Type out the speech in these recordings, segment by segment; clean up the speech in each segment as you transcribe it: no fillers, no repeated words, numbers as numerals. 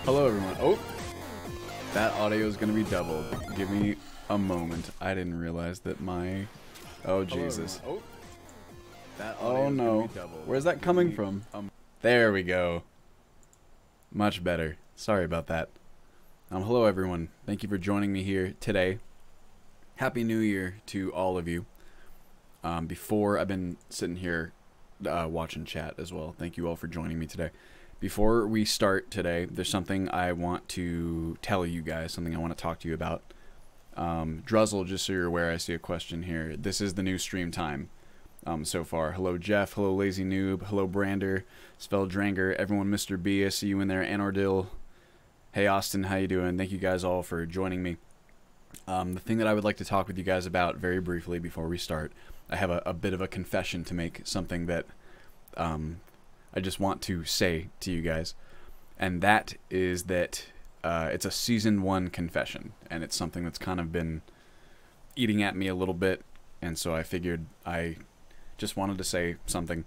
Hello everyone. Oh, that audio is going to be doubled. Give me a moment. I didn't realize that my... Oh, Jesus. Oh, Oh, no. Where's that coming from? There we go. Much better. Sorry about that. Hello everyone. Thank you for joining me here today. Happy New Year to all of you. Before, I've been sitting here watching chat as well. Thank you all for joining me today. Before we start today, there's something I want to tell you guys, something I want to talk to you about. Druzzle, just so you're aware, I see a question here. This is the new stream time so far. Hello, Jeff. Hello, Lazy Noob. Hello, Brander. Sveldranger. Everyone, Mr. B. I see you in there. Anordil. Hey, Austin. How you doing? Thank you guys all for joining me. The thing that I would like to talk with you guys about very briefly before we start, I have a bit of a confession to make, something that I just want to say to you guys, and that is that it's a Season 1 confession, and it's something that's kind of been eating at me a little bit, and so I figured I just wanted to say something,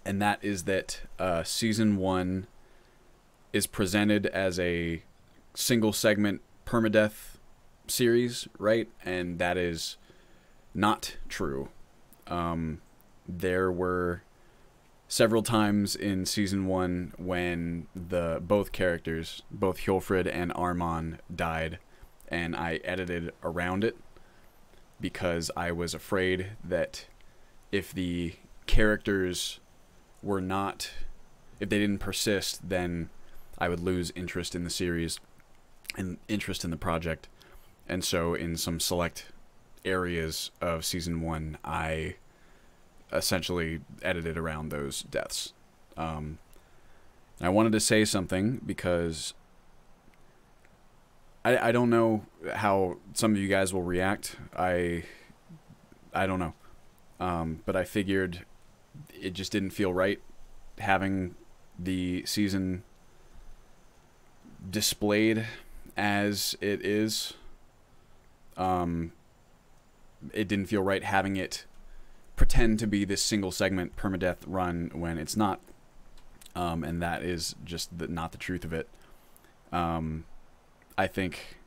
and that is that Season 1 is presented as a single segment permadeath series, right? And that is not true. There were several times in Season 1 when both characters, both Hjolfred and Armon, died, and I edited around it because I was afraid that if the characters were not, if they didn't persist, then I would lose interest in the series and interest in the project. And so in some select areas of Season 1, I essentially edited around those deaths. And I wanted to say something because I don't know how some of you guys will react. I don't know. But I figured it just didn't feel right having the season displayed as it is. It didn't feel right having it pretend to be this single segment permadeath run when it's not, and that is just not the truth of it. I think,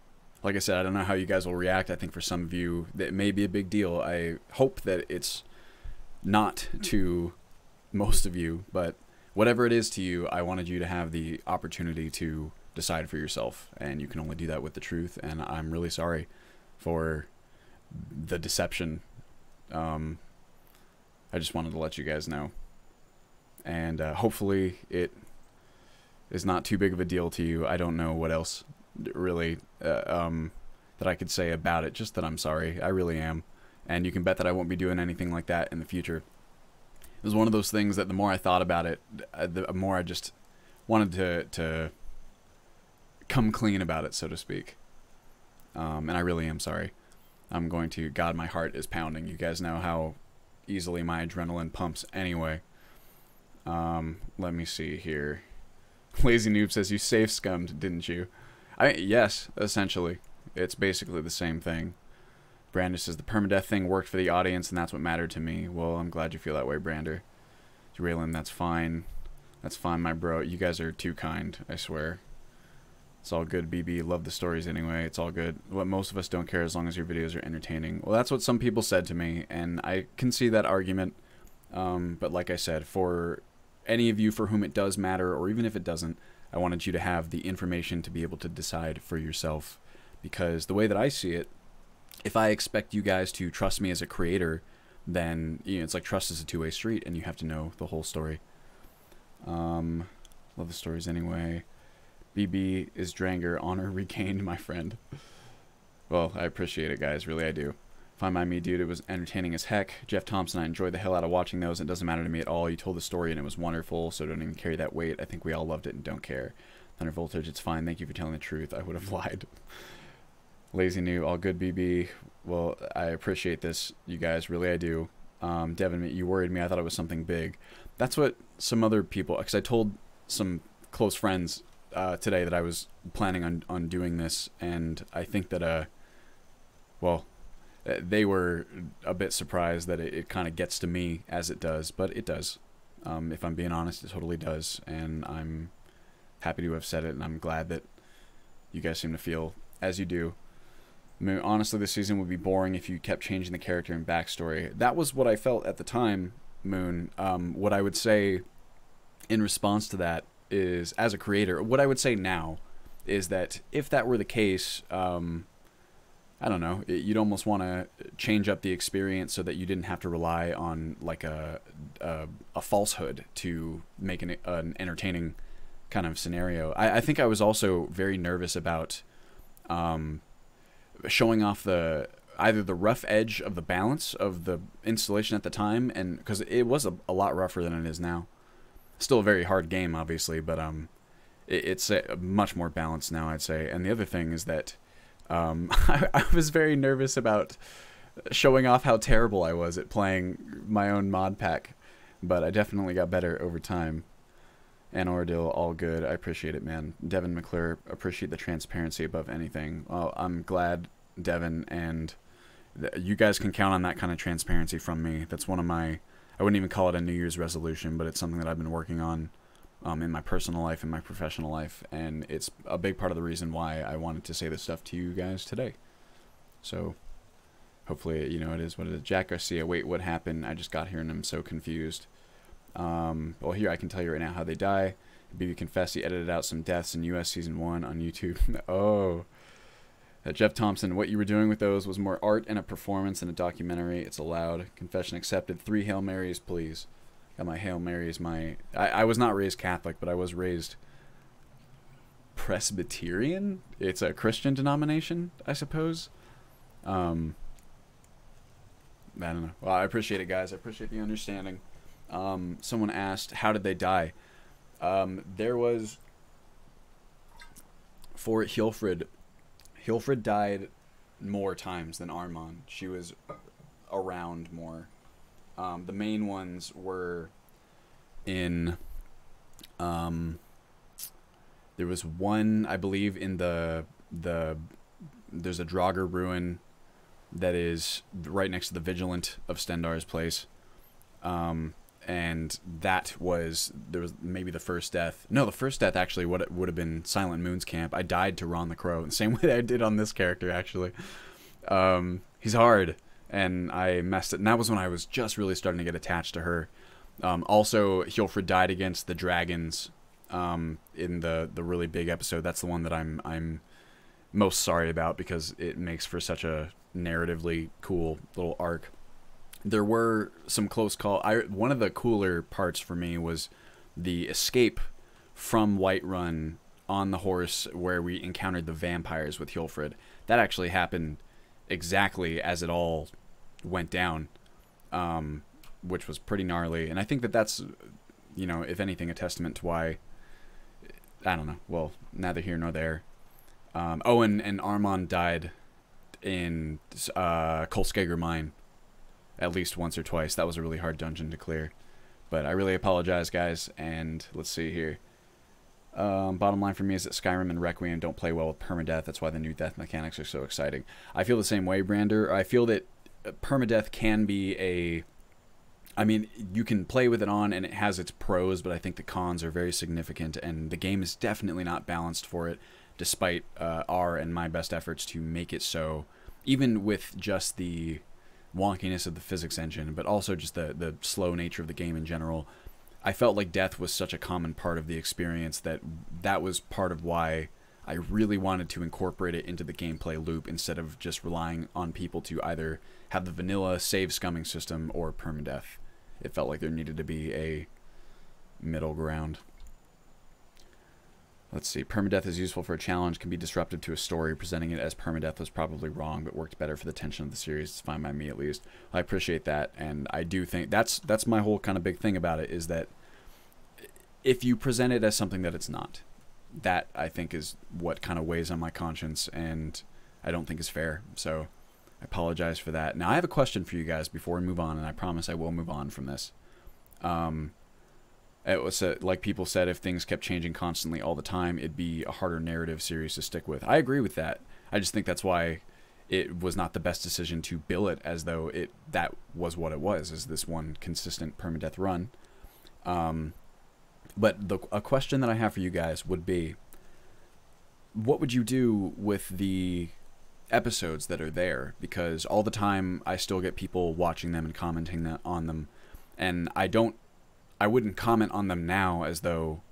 like I said, I don't know how you guys will react. I think for some of you that may be a big deal. I hope that it's not to most of you, but whatever it is to you, I wanted you to have the opportunity to decide for yourself, and you can only do that with the truth, and I'm really sorry for the deception. I just wanted to let you guys know, and hopefully it is not too big of a deal to you. I don't know what else really that I could say about it, just that I'm sorry. I really am, and you can bet that I won't be doing anything like that in the future. It was one of those things that the more I thought about it, the more I just wanted to come clean about it, so to speak. And I really am sorry. I'm going to... God, my heart is pounding. You guys know how easily my adrenaline pumps anyway. Let me see here. Lazy Noob says, you safe scummed, didn't you? Yes, essentially. It's basically the same thing. Brander says, the permadeath thing worked for the audience, and that's what mattered to me. Well, I'm glad you feel that way, Brander. Raylan, that's fine. That's fine, my bro. You guys are too kind, I swear. It's all good, BB. Love the stories anyway. It's all good. What most of us don't care as long as your videos are entertaining. Well, that's what some people said to me, and I can see that argument. But like I said, for any of you for whom it does matter, or even if it doesn't, I wanted you to have the information to be able to decide for yourself. Because the way that I see it, if I expect you guys to trust me as a creator, then it's like trust is a two-way street, and you have to know the whole story. Love the stories anyway. BB is Dranger. Honor regained, my friend. Well, I appreciate it, guys. Really, I do. Fine by me, dude. It was entertaining as heck. Jeff Thompson, I enjoyed the hell out of watching those. It doesn't matter to me at all. You told the story, and it was wonderful, so don't even carry that weight. I think we all loved it and don't care. Thunder Voltage, it's fine. Thank you for telling the truth. I would have lied. Lazy New, all good, BB. Well, I appreciate this, you guys. Really, I do. Devin, you worried me. I thought it was something big. That's what some other people... Because I told some close friends... today that I was planning on doing this, and I think that well, they were a bit surprised that it kind of gets to me as it does, but it does. If I'm being honest, it totally does, and I'm happy to have said it, and I'm glad that you guys seem to feel as you do. I mean, honestly, this season would be boring if you kept changing the character and backstory. That was what I felt at the time, Moon. What I would say in response to that is, as a creator, what I would say now is that if that were the case, I don't know, you'd almost want to change up the experience so that you didn't have to rely on like a falsehood to make an entertaining kind of scenario. I think I was also very nervous about showing off either the rough edge of the balance of the installation at the time, and because it was a lot rougher than it is now. Still a very hard game, obviously, but it's much more balanced now, I'd say. And the other thing is that I was very nervous about showing off how terrible I was at playing my own mod pack, but I definitely got better over time. And Ordil, all good. I appreciate it, man. Devin McClure, appreciate the transparency above anything. Well, I'm glad, Devin, and you guys can count on that kind of transparency from me. That's one of my, I wouldn't even call it a New Year's resolution, but it's something that I've been working on in my personal life and my professional life, and it's a big part of the reason why I wanted to say this stuff to you guys today. So hopefully, you know, it is what it is. Jack Garcia, wait, what happened? I just got here and I'm so confused. Well, here I can tell you right now how they die. BB confessed he edited out some deaths in US Season 1 on YouTube. Oh. Jeff Thompson, what you were doing with those was more art and a performance than a documentary. It's allowed. Confession accepted. 3 Hail Marys, please. Got my Hail Marys. I was not raised Catholic, but I was raised Presbyterian. It's a Christian denomination, I suppose. I don't know. Well, I appreciate it, guys. I appreciate the understanding. Someone asked, how did they die? There was, for Hilfrid died more times than Armand. She was around more. The main ones were in, there was one, I believe, in there's a Draugr ruin that is right next to the Vigilant of Stendarr's place. And that was, there was maybe the first death. No, the first death actually would have been Silent Moon's camp. I died to Ron the Crow, the same way that I did on this character, actually. He's hard, and I messed it. And that was when I was just really starting to get attached to her. Also, Hilfrid died against the dragons in the really big episode. That's the one that I'm most sorry about, because it makes for such a narratively cool little arc. There were some close calls. One of the cooler parts for me was the escape from Whiterun on the horse where we encountered the vampires with Hilfrid. That actually happened exactly as it all went down, which was pretty gnarly. And I think that that's, you know, if anything, a testament to why, I don't know, well, neither here nor there. Oh, and Armand died in Kolskager Mine. At least once or twice. That was a really hard dungeon to clear. But I really apologize, guys. And let's see here. Bottom line for me is that Skyrim and Requiem don't play well with permadeath. That's why the new death mechanics are so exciting. I feel the same way, Brander. I feel that permadeath can be a... I mean, you can play with it on and it has its pros, but I think the cons are very significant. And the game is definitely not balanced for it, despite our and my best efforts to make it so. Even with just the wonkiness of the physics engine, but also just the slow nature of the game in general, I felt like death was such a common part of the experience that was part of why I really wanted to incorporate it into the gameplay loop instead of just relying on people to either have the vanilla save scumming system or permadeath. It felt like there needed to be a middle ground. Let's see. Permadeath is useful for a challenge, can be disruptive to a story. Presenting it as permadeath was probably wrong, but worked better for the tension of the series. It's fine by me, at least. I appreciate that, and I do think that's my whole kind of big thing about it, is that if you present it as something that it's not, that I think is what kind of weighs on my conscience, and I don't think is fair. So I apologize for that. Now I have a question for you guys before we move on, and I promise I will move on from this. It was like people said, if things kept changing constantly all the time, it'd be a harder narrative series to stick with. I agree with that. I just think that's why it was not the best decision to bill it as though that was what it was, is this one consistent permadeath run. But a question that I have for you guys would be, what would you do with the episodes that are there? Because all the time I still get people watching them and commenting on them, and I wouldn't comment on them now as though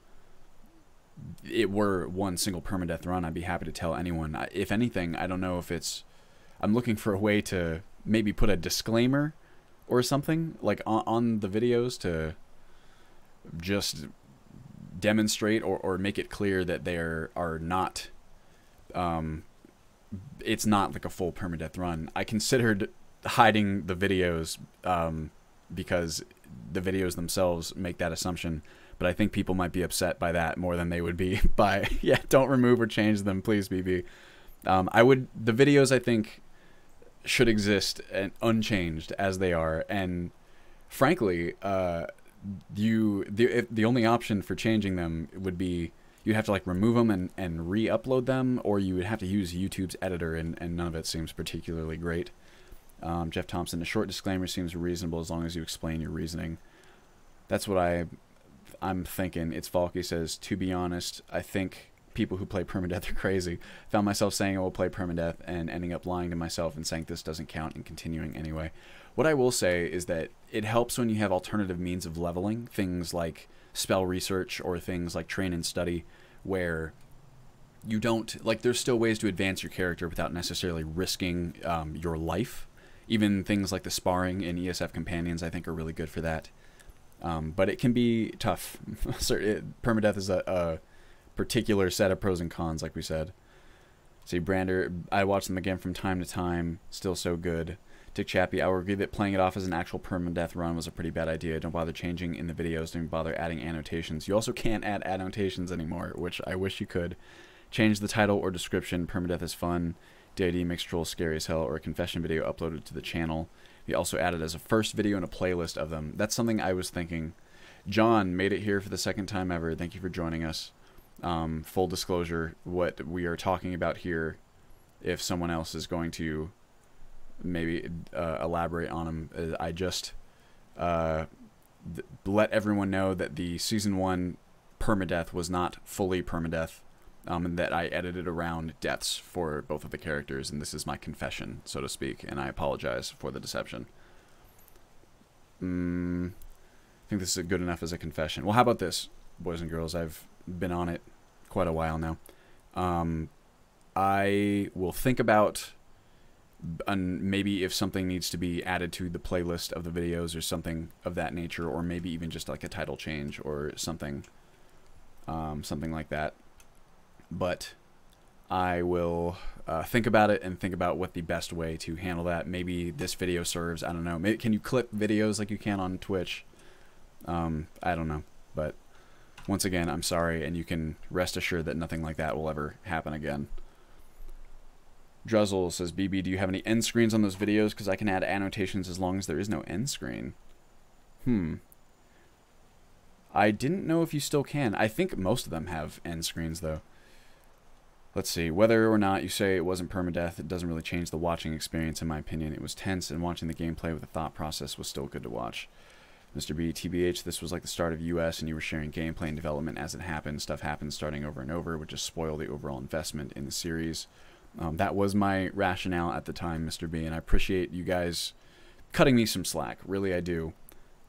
it were one single permadeath run. I'd be happy to tell anyone. If anything, I don't know if it's, I'm looking for a way to maybe put a disclaimer or something like on the videos to just demonstrate or make it clear that there are not, it's not like a full permadeath run. I considered hiding the videos because the videos themselves make that assumption, but I think people might be upset by that more than they would be by, yeah, don't remove or change them, please, BB. The videos I think should exist and unchanged as they are, and frankly, the only option for changing them would be you'd have to like remove them and re-upload them, or you would have to use YouTube's editor, and none of it seems particularly great. Jeff Thompson, a short disclaimer seems reasonable as long as you explain your reasoning. That's what I'm thinking. It's Falky says, to be honest, I think people who play permadeath are crazy. Found myself saying I will play permadeath and ending up lying to myself and saying this doesn't count and continuing anyway. What I will say is that it helps when you have alternative means of leveling, things like spell research or things like train and study, where you don't, like, there's still ways to advance your character without necessarily risking your life. Even things like the sparring in ESF Companions, I think, are really good for that. But it can be tough. Permadeath is a particular set of pros and cons, like we said. See, Brander, I watch them again from time to time, still so good. Dick Chappie, I will agree that playing it off as an actual permadeath run was a pretty bad idea. Don't bother changing in the videos, don't bother adding annotations. You also can't add annotations anymore, which I wish you could. Change the title or description, permadeath is fun. DID makes trolls scary as hell, or a confession video uploaded to the channel. He also added as a first video in a playlist of them. That's something I was thinking. John made it here for the second time ever. Thank you for joining us. Full disclosure, what we are talking about here, if someone else is going to maybe elaborate on them, I just let everyone know that the Season 1 permadeath was not fully permadeath, and that I edited around deaths for both of the characters, and this is my confession, so to speak, and I apologize for the deception. I think this is good enough as a confession. Well, how about this, boys and girls? I've been on it quite a while now. I will think about maybe if something needs to be added to the playlist of the videos or something of that nature, or maybe even just like a title change or something, something like that. But I will think about it and think about what the best way to handle that. Maybe this video serves, I don't know. Maybe, can you clip videos like you can on Twitch? I don't know. But once again, I'm sorry, and you can rest assured that nothing like that will ever happen again. Druzzle says, BB, do you have any end screens on those videos? Because I can add annotations as long as there is no end screen. I didn't know if you still can. I think most of them have end screens, though. Let's see. Whether or not you say it wasn't permadeath, it doesn't really change the watching experience, in my opinion. It was tense, and watching the gameplay with the thought process was still good to watch. Mr. B, TBH, this was like the start of US, and you were sharing gameplay and development as it happened. Stuff happens starting over and over, which just spoil the overall investment in the series. That was my rationale at the time, Mr. B, and I appreciate you guys cutting me some slack. Really, I do.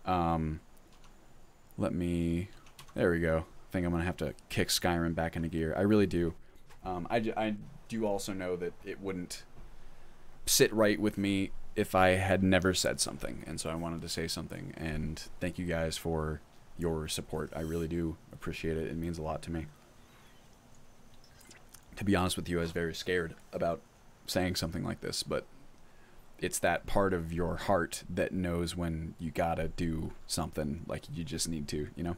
Let me... There we go. I think I'm going to have to kick Skyrim back into gear. I really do. I do also know that it wouldn't sit right with me if I had never said something, and so I wanted to say something, and thank you guys for your support. I really do appreciate it. It means a lot to me. To be honest with you, I was very scared about saying something like this, but it's that part of your heart that knows when you gotta do something, like you just need to, you know?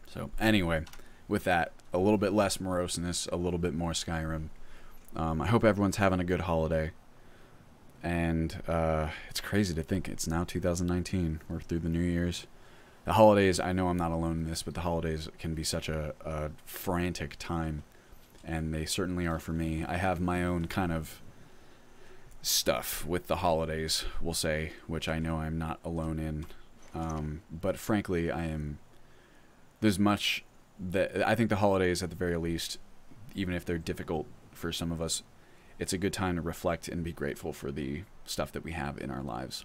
So anyway, with that, a little bit less moroseness, a little bit more Skyrim. I hope everyone's having a good holiday. And it's crazy to think it's now 2019. We're through the New Year's. The holidays, I know I'm not alone in this, but the holidays can be such a frantic time. And they certainly are for me. I have my own kind of stuff with the holidays, we'll say, which I know I'm not alone in. But frankly, I am there's much that I think the holidays, at the very least, even if they're difficult for some of us, it's a good time to reflect and be grateful for the stuff that we have in our lives.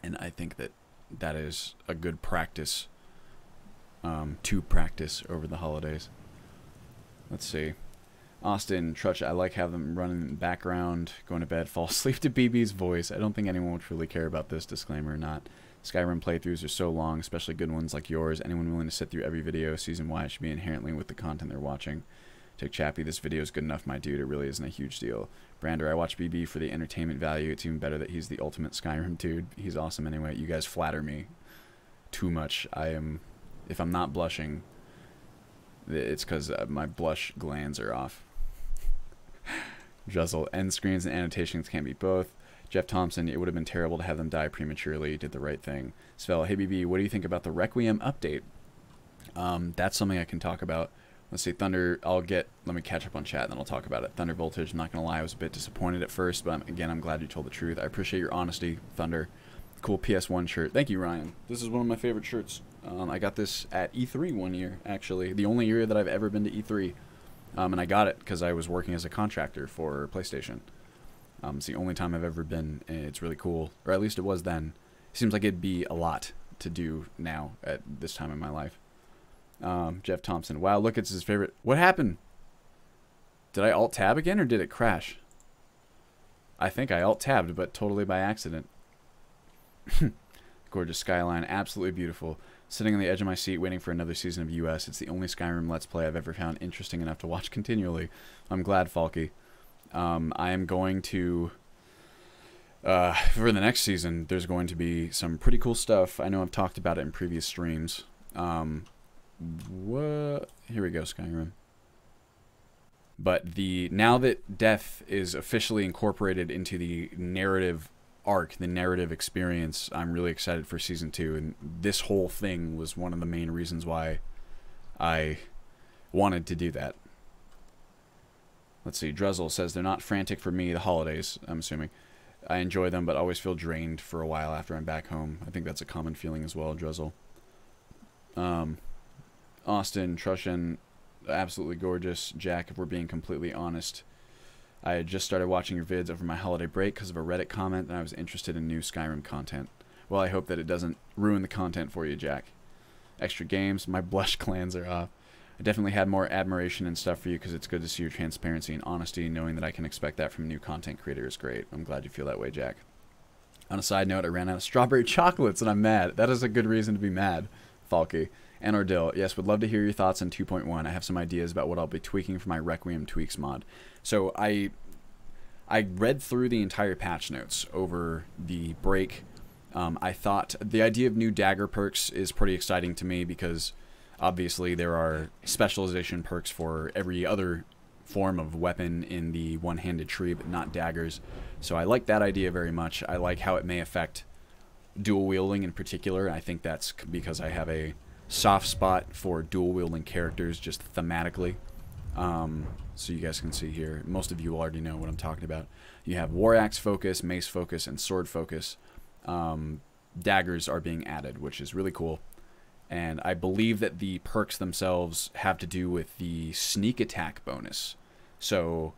And I think that that is a good practice to practice over the holidays. Let's see. Austin, Trutch, I like having them running in the background, going to bed, fall asleep to BB's voice. I don't think anyone would truly care about this, disclaimer or not. Skyrim playthroughs are so long, especially good ones like yours. Anyone willing to sit through every video, season why it should be inherently with the content they're watching. Take Chappie, this video is good enough, my dude. It really isn't a huge deal. Brander, I watch BB for the entertainment value. It's even better that he's the ultimate Skyrim dude. He's awesome anyway. You guys flatter me too much. If I'm not blushing, it's because my blush glands are off. Juzzle, end screens and annotations can't be both. Jeff Thompson, it would have been terrible to have them die prematurely. Did the right thing. Svel, hey BB, what do you think about the Requiem update? That's something I can talk about. Let's see, Thunder, let me catch up on chat, and then I'll talk about it. Thunder Voltage, I'm not going to lie, I was a bit disappointed at first, but again, I'm glad you told the truth. I appreciate your honesty, Thunder. Cool PS1 shirt. Thank you, Ryan. This is one of my favorite shirts. I got this at E3 one year, actually. The only year that I've ever been to E3. And I got it because I was working as a contractor for PlayStation. It's the only time I've ever been, and it's really cool. Or at least it was then. It seems like it'd be a lot to do now at this time in my life. Jeff Thompson. Wow, look, it's his favorite. What happened? Did I alt-tab again, or did it crash? I think I alt-tabbed, but totally by accident. Gorgeous skyline. Absolutely beautiful. Sitting on the edge of my seat waiting for another season of US. It's the only Skyrim Let's Play I've ever found interesting enough to watch continually. I'm glad, Falky. I am going to... for the next season, there's going to be some pretty cool stuff. I know I've talked about it in previous streams. Here we go, Skyrim. But now that death is officially incorporated into the narrative arc, the narrative experience, I'm really excited for season 2, and this whole thing was one of the main reasons why I wanted to do that. Let's see, Druzzle says they're not frantic for me, the holidays, I'm assuming. I enjoy them, but always feel drained for a while after I'm back home. I think that's a common feeling as well, Druzzle. Austin, Trushin, absolutely gorgeous. Jack, if we're being completely honest, I had just started watching your vids over my holiday break because of a Reddit comment, and I was interested in new Skyrim content. Well, I hope that it doesn't ruin the content for you, Jack. Extra games, my blush glands are off. I definitely had more admiration and stuff for you because it's good to see your transparency and honesty, knowing that I can expect that from a new content creator is great. I'm glad you feel that way, Jack. On a side note, I ran out of strawberry chocolates, and I'm mad. That is a good reason to be mad, Falky. And Ordil, yes, would love to hear your thoughts on 2.1. I have some ideas about what I'll be tweaking for my Requiem Tweaks mod. So I read through the entire patch notes over the break. I thought the idea of new dagger perks is pretty exciting to me because obviously there are specialization perks for every other form of weapon in the one-handed tree, but not daggers. So I like that idea very much. I like how it may affect dual wielding in particular. I think that's because I have a soft spot for dual wielding characters just thematically. So you guys can see here, most of you already know what I'm talking about. You have war axe focus, mace focus, and sword focus. Daggers are being added, which is really cool. And I believe that the perks themselves have to do with the sneak attack bonus. So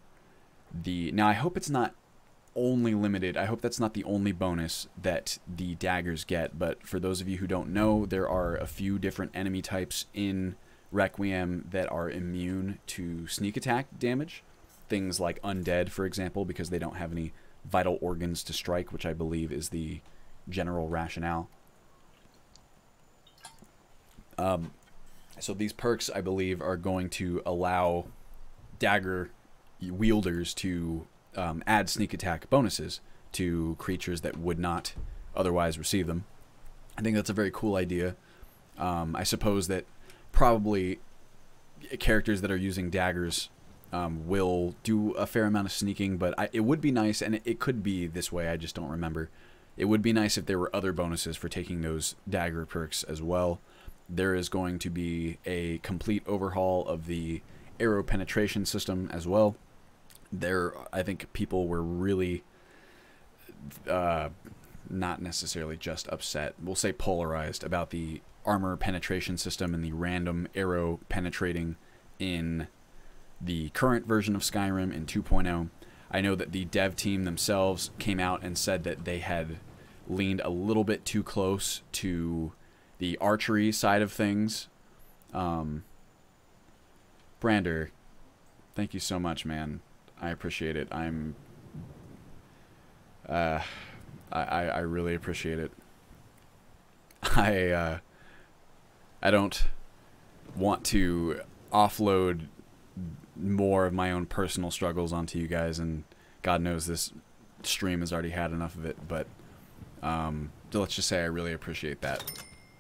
now I hope it's not only limited. I hope that's not the only bonus that the daggers get, but for those of you who don't know, there are a few different enemy types in Requiem that are immune to sneak attack damage. Things like undead, for example, because they don't have any vital organs to strike, which I believe is the general rationale. So these perks, I believe, are going to allow dagger wielders to add sneak attack bonuses to creatures that would not otherwise receive them. I think that's a very cool idea. I suppose that probably characters that are using daggers will do a fair amount of sneaking, but it would be nice, and it could be this way, I just don't remember. It would be nice if there were other bonuses for taking those dagger perks as well. There is going to be a complete overhaul of the arrow penetration system as well. I think people were really not necessarily just upset, we'll say polarized about the armor penetration system and the random arrow penetrating in the current version of Skyrim in 2.0. I know that the dev team themselves came out and said that they had leaned a little bit too close to the archery side of things. Brander, thank you so much, man. I appreciate it. I really appreciate it. I don't want to offload more of my own personal struggles onto you guys, and God knows this stream has already had enough of it, but let's just say I really appreciate that,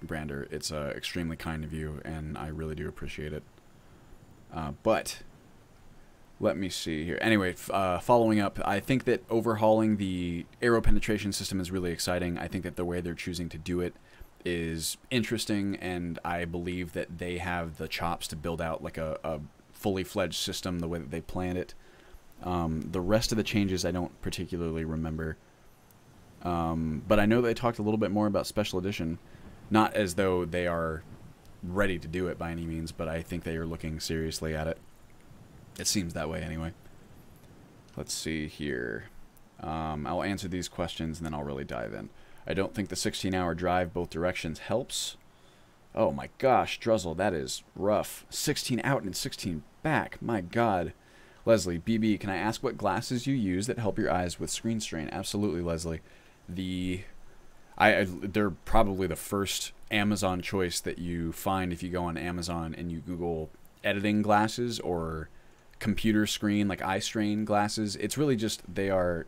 Brander. It's extremely kind of you, and I really do appreciate it. But let me see here. Anyway, following up, I think that overhauling the arrow penetration system is really exciting. I think that the way they're choosing to do it is interesting, and I believe that they have the chops to build out like a fully fledged system the way that they planned it. The rest of the changes I don't particularly remember. But I know they talked a little bit more about Special Edition. Not as though they are ready to do it by any means, but I think they are looking seriously at it. It seems that way anyway. Let's see here. I'll answer these questions and then I'll really dive in. I don't think the 16-hour drive both directions helps. Oh my gosh, Druzzle, that is rough. 16 out and 16 back. My God. Leslie, BB, can I ask what glasses you use that help your eyes with screen strain? Absolutely, Leslie. They're probably the first Amazon choice that you find if you go on Amazon and you Google editing glasses or computer screen, like eye strain glasses. It's really just, they are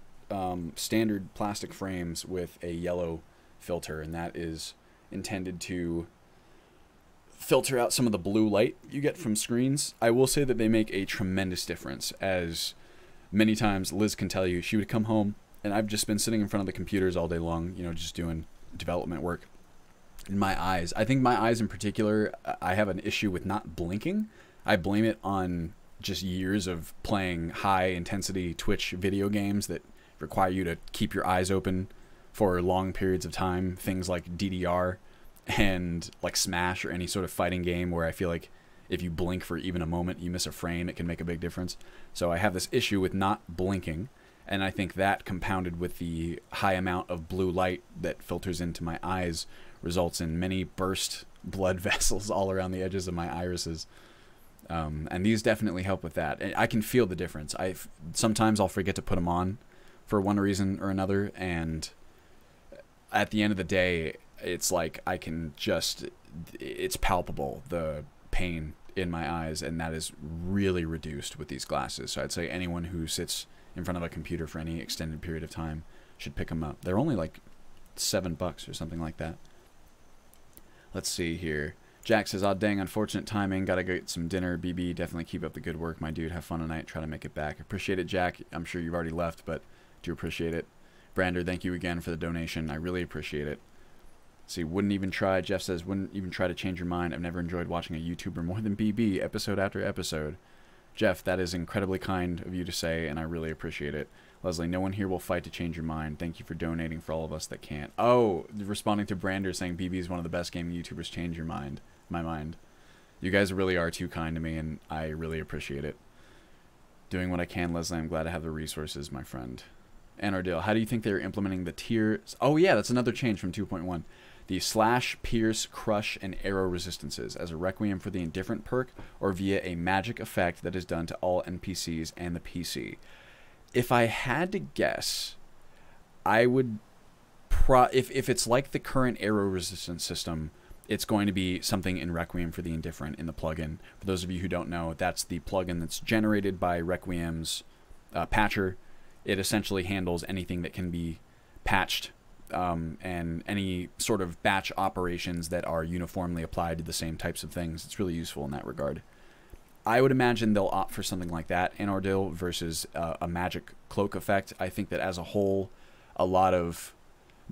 standard plastic frames with a yellow filter, and that is intended to filter out some of the blue light you get from screens. I will say that they make a tremendous difference, as many times Liz can tell you. She would come home, and I've just been sitting in front of the computers all day long, you know, just doing development work. And my eyes, I think my eyes in particular, I have an issue with not blinking. I blame it on just years of playing high-intensity Twitch video games that require you to keep your eyes open for long periods of time. Things like DDR and like Smash or any sort of fighting game where I feel like if you blink for even a moment, you miss a frame, it can make a big difference. So I have this issue with not blinking, and I think that compounded with the high amount of blue light that filters into my eyes results in many burst blood vessels all around the edges of my irises. And these definitely help with that. And I can feel the difference. Sometimes I'll forget to put them on for one reason or another, and at the end of the day, it's like I can just, it's palpable, the pain in my eyes, and that is really reduced with these glasses. So I'd say anyone who sits in front of a computer for any extended period of time should pick them up. They're only like $7 or something like that. Let's see here. Jack says, "Oh dang, unfortunate timing. Gotta get some dinner. BB, definitely keep up the good work, my dude. Have fun tonight. Try to make it back." Appreciate it, Jack. I'm sure you've already left, but do appreciate it. Brander, thank you again for the donation. I really appreciate it. See, wouldn't even try. Jeff says, "Wouldn't even try to change your mind. I've never enjoyed watching a YouTuber more than BB, episode after episode." Jeff, that is incredibly kind of you to say, and I really appreciate it. Leslie, no one here will fight to change your mind. Thank you for donating for all of us that can't. Oh, responding to Brander saying BB is one of the best gaming YouTubers. Change your mind. My mind. You guys really are too kind to me, and I really appreciate it. Doing what I can, Leslie. I'm glad to have the resources, my friend. Anardale, how do you think they're implementing the tiers? Oh yeah, that's another change from 2.1. The slash, pierce, crush, and arrow resistances as a requiem for the indifferent perk, or via a magic effect that is done to all NPCs and the PC. If I had to guess, I would if it's like the current arrow resistance system, it's going to be something in Requiem for the Indifferent in the plugin. For those of you who don't know, that's the plugin that's generated by Requiem's patcher. It essentially handles anything that can be patched and any sort of batch operations that are uniformly applied to the same types of things. It's really useful in that regard. I would imagine they'll opt for something like that in Ardil versus a magic cloak effect. I think that as a whole, a lot of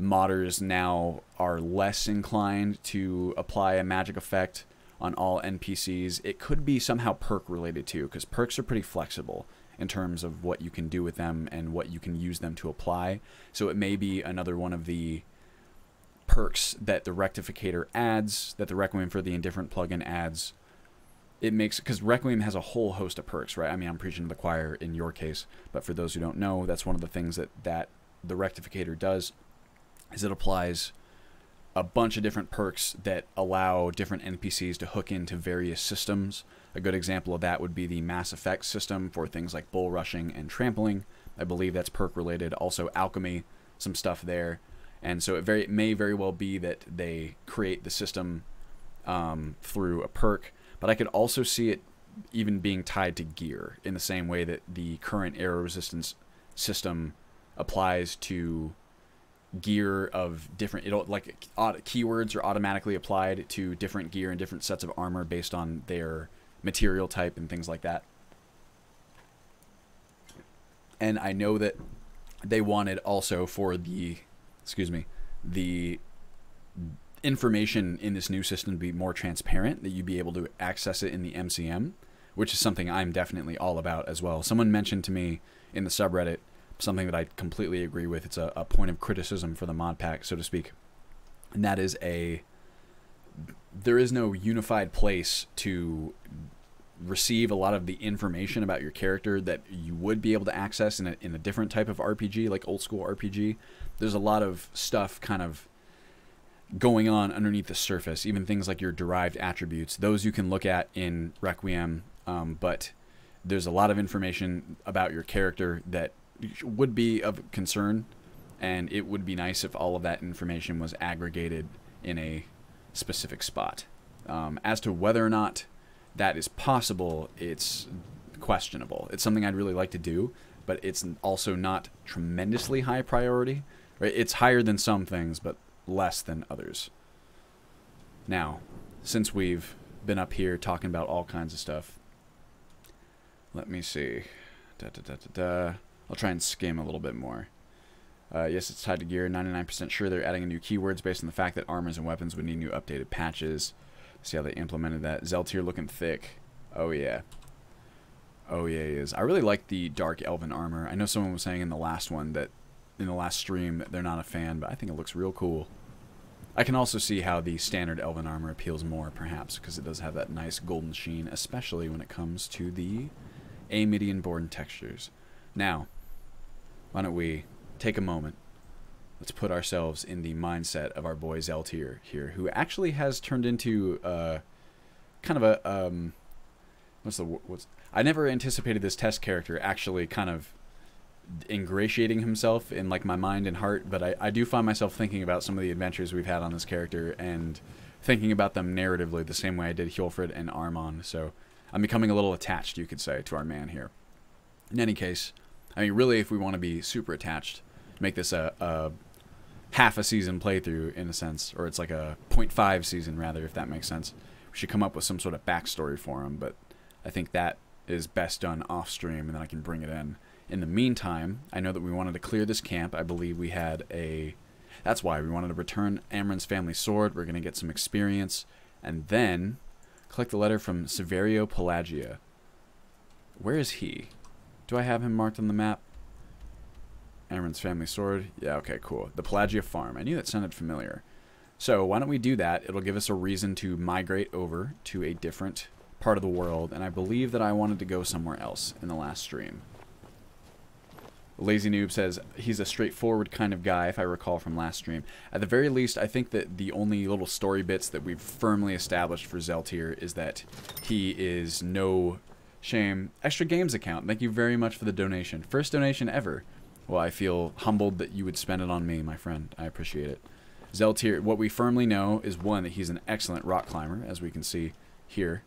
modders now are less inclined to apply a magic effect on all NPCs. It could be somehow perk related too, because perks are pretty flexible in terms of what you can do with them and what you can use them to apply. So it may be another one of the perks that the Rectificator adds, that the Requiem for the Indifferent plugin adds, it makes, because Requiem has a whole host of perks, right? I mean, I'm preaching to the choir in your case, but for those who don't know, that's one of the things that the Rectificator does, is it applies a bunch of different perks that allow different NPCs to hook into various systems. A good example of that would be the Mass Effect system for things like bull rushing and trampling. I believe that's perk related. Also alchemy, some stuff there. And so it may very well be that they create the system through a perk. But I could also see it even being tied to gear in the same way that the current arrow resistance system applies to gear of different, like keywords are automatically applied to different gear and different sets of armor based on their material type and things like that. And I know that they wanted also for the information in this new system to be more transparent, that you'd be able to access it in the MCM, which is something I'm definitely all about as well. Someone mentioned to me in the subreddit something that I completely agree with. It's a point of criticism for the mod pack, so to speak. And that is there is no unified place to receive a lot of the information about your character that you would be able to access in a different type of RPG, like old school RPG. There's a lot of stuff kind of going on underneath the surface, even things like your derived attributes. Those you can look at in Requiem, but there's a lot of information about your character that would be of concern, and it would be nice if all of that information was aggregated in a specific spot. As to whether or not that is possible, it's questionable. It's something I'd really like to do, but it's also not tremendously high priority. Right? It's higher than some things, but less than others. Now, since we've been up here talking about all kinds of stuff, let me see. I'll try and skim a little bit more. Yes, it's tied to gear. 99% sure they're adding new keywords based on the fact that armors and weapons would need new updated patches. See how they implemented that. Zeltier looking thick. Oh, yeah. Oh, yeah, he is. I really like the Dark Elven armor. I know someone was saying in the last one that, in the last stream, that they're not a fan, but I think it looks real cool. I can also see how the standard Elven armor appeals more, perhaps, because it does have that nice golden sheen, especially when it comes to the Amidian-born textures. Now, why don't we take a moment? Let's put ourselves in the mindset of our boy Zeltier here, who actually has turned into kind of a I never anticipated this test character actually kind of ingratiating himself in like my mind and heart, but I do find myself thinking about some of the adventures we've had on this character and thinking about them narratively the same way I did Hjolfred and Armon. So I'm becoming a little attached, you could say, to our man here. In any case, I mean, really, if we want to be super attached, make this a half a season playthrough in a sense, or it's like a 0.5 season rather, if that makes sense. We should come up with some sort of backstory for him, but I think that is best done off stream, and then I can bring it in. In the meantime, I know that we wanted to clear this camp. I believe we had that's why we wanted to return Amren's family sword. We're going to get some experience, and then collect the letter from Severio Pelagia. Where is he? Do I have him marked on the map? Amren's family sword. Yeah, okay, cool. The Pelagia farm. I knew that sounded familiar. So why don't we do that? It'll give us a reason to migrate over to a different part of the world, and I believe that I wanted to go somewhere else in the last stream. Lazy Noob says he's a straightforward kind of guy, if I recall from last stream. At the very least, I think that the only little story bits that we've firmly established for Zeltier is that he is no shame. Extra Games account, thank you very much for the donation. First donation ever. Well, I feel humbled that you would spend it on me, my friend. I appreciate it. Zeltier, what we firmly know is, one, that he's an excellent rock climber, as we can see here.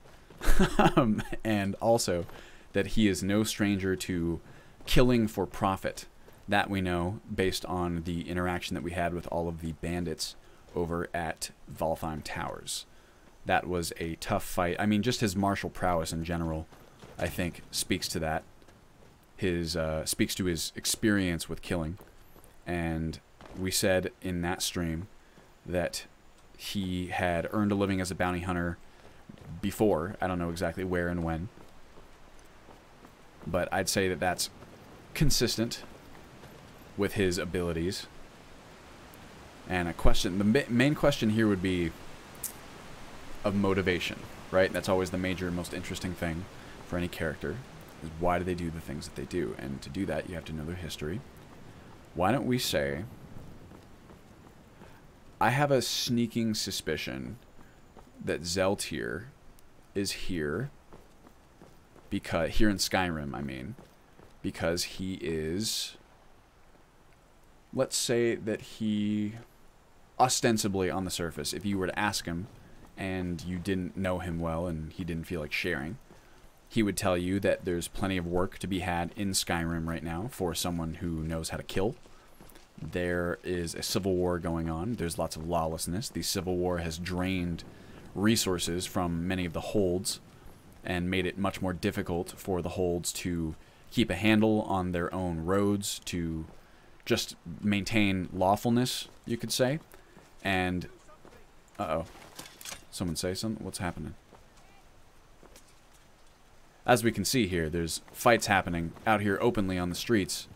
And also that he is no stranger to killing for profit. That we know based on the interaction that we had with all of the bandits over at Valtheim Towers. That was a tough fight. I mean, just his martial prowess in general, I think, speaks to that. Speaks to his experience with killing. And we said in that stream that he had earned a living as a bounty hunter before. I don't know exactly where and when, but I'd say that that's consistent with his abilities. And a question, the main question here would be of motivation, right? That's always the major, most interesting thing for any character, is why do they do the things that they do? And to do that, you have to know their history. Why don't we say, I have a sneaking suspicion that Zeltier is here, because, here in Skyrim, I mean, because he is, let's say that he, ostensibly on the surface, if you were to ask him, and you didn't know him well, and he didn't feel like sharing, he would tell you that there's plenty of work to be had in Skyrim right now for someone who knows how to kill. There is a civil war going on. There's lots of lawlessness. The civil war has drained resources from many of the holds and made it much more difficult for the holds to keep a handle on their own roads, to just maintain lawfulness, you could say. And, uh-oh. Someone say something? What's happening? As we can see here, there's fights happening out here openly on the streets.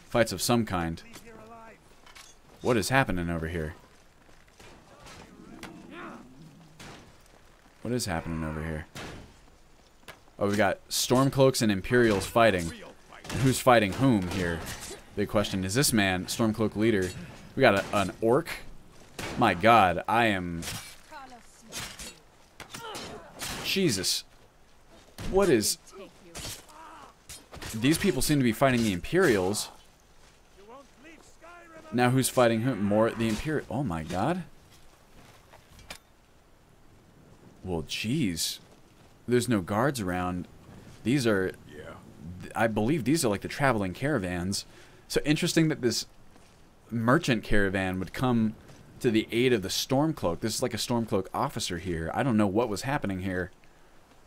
Fights of some kind. What is happening over here? What is happening over here? Oh, we got Stormcloaks and Imperials fighting. And who's fighting whom here? Big question. Is this man Stormcloak leader? We got an orc? My god, I am... Jesus. What is... These people seem to be fighting the Imperials. Now who's fighting whom? More the Imperial... Oh my god. Well, jeez. There's no guards around. These are... I believe these are like the traveling caravans. So interesting that this merchant caravan would come to the aid of the Stormcloak. This is like a Stormcloak officer here. I don't know what was happening here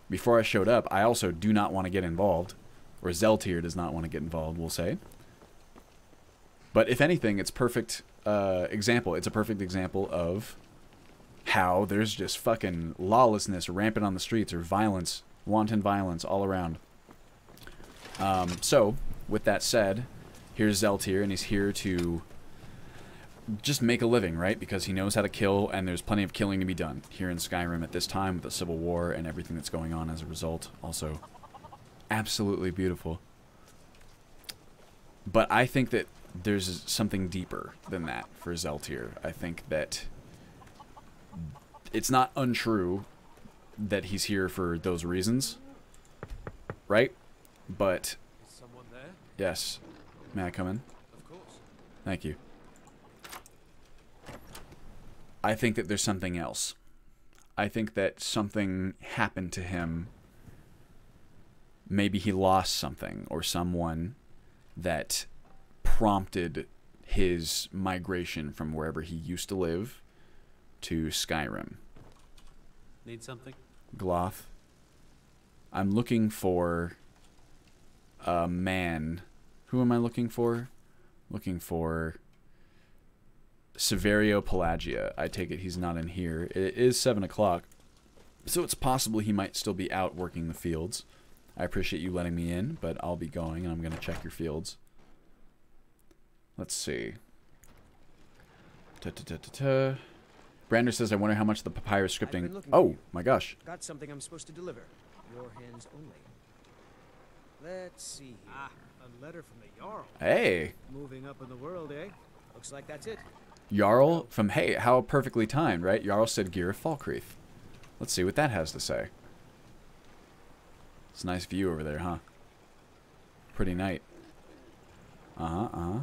before I showed up. I also do not want to get involved. Or Zeltier does not want to get involved, we'll say. But if anything, it's perfect example. It's a perfect example of how there's just fucking lawlessness rampant on the streets, or violence, wanton violence all around. So, with that said, here's Zeltier, and he's here to just make a living, right? Because he knows how to kill, and there's plenty of killing to be done here in Skyrim at this time with the Civil War and everything that's going on as a result. Also, absolutely beautiful. But I think that there's something deeper than that for Zeltier. I think that it's not untrue that he's here for those reasons, right? But is someone there? Yes. May I come in? Of course. Thank you. I think that there's something else. I think that something happened to him. Maybe he lost something or someone that prompted his migration from wherever he used to live to Skyrim. Need something? Gloth. I'm looking for a man. Who am I looking for? Looking for Severio Pelagia. I take it he's not in here. It is 7 o'clock, so it's possible he might still be out working the fields. I appreciate you letting me in, but I'll be going, and I'm going to check your fields. Let's see. Brander says, I wonder how much the papyrus scripting... Oh, my gosh. Got something I'm supposed to deliver. Your hands only. Let's see here. Ah, a letter from the Jarl. Hey. Moving up in the world, eh? Looks like that's it. Jarl from... Hey, how perfectly timed, right? Jarl said Gear of Falkreath. Let's see what that has to say. It's a nice view over there, huh? Pretty night. I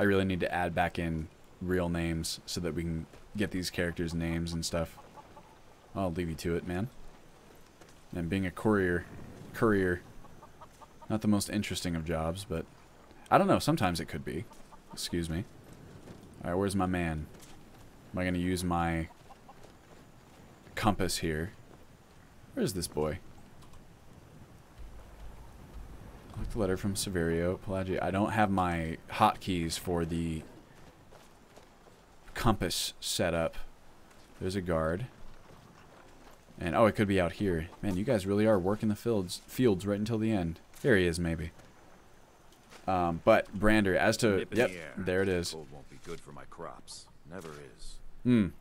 really need to add back in real names so that we can get these characters' names and stuff. I'll leave you to it, man. And being a courier, not the most interesting of jobs, but I don't know, sometimes it could be. Excuse me. Alright, where's my man? Am I going to use my compass here? Where's this boy? I like the letter from Severio Pelagia. I don't have my hotkeys for the compass set up. There's a guard. And, oh, it could be out here. Man, you guys really are working the fields right until the end. Here he is, maybe. But, Brander, as to... Yep, there it is. Cold won't be good for my crops. Never is.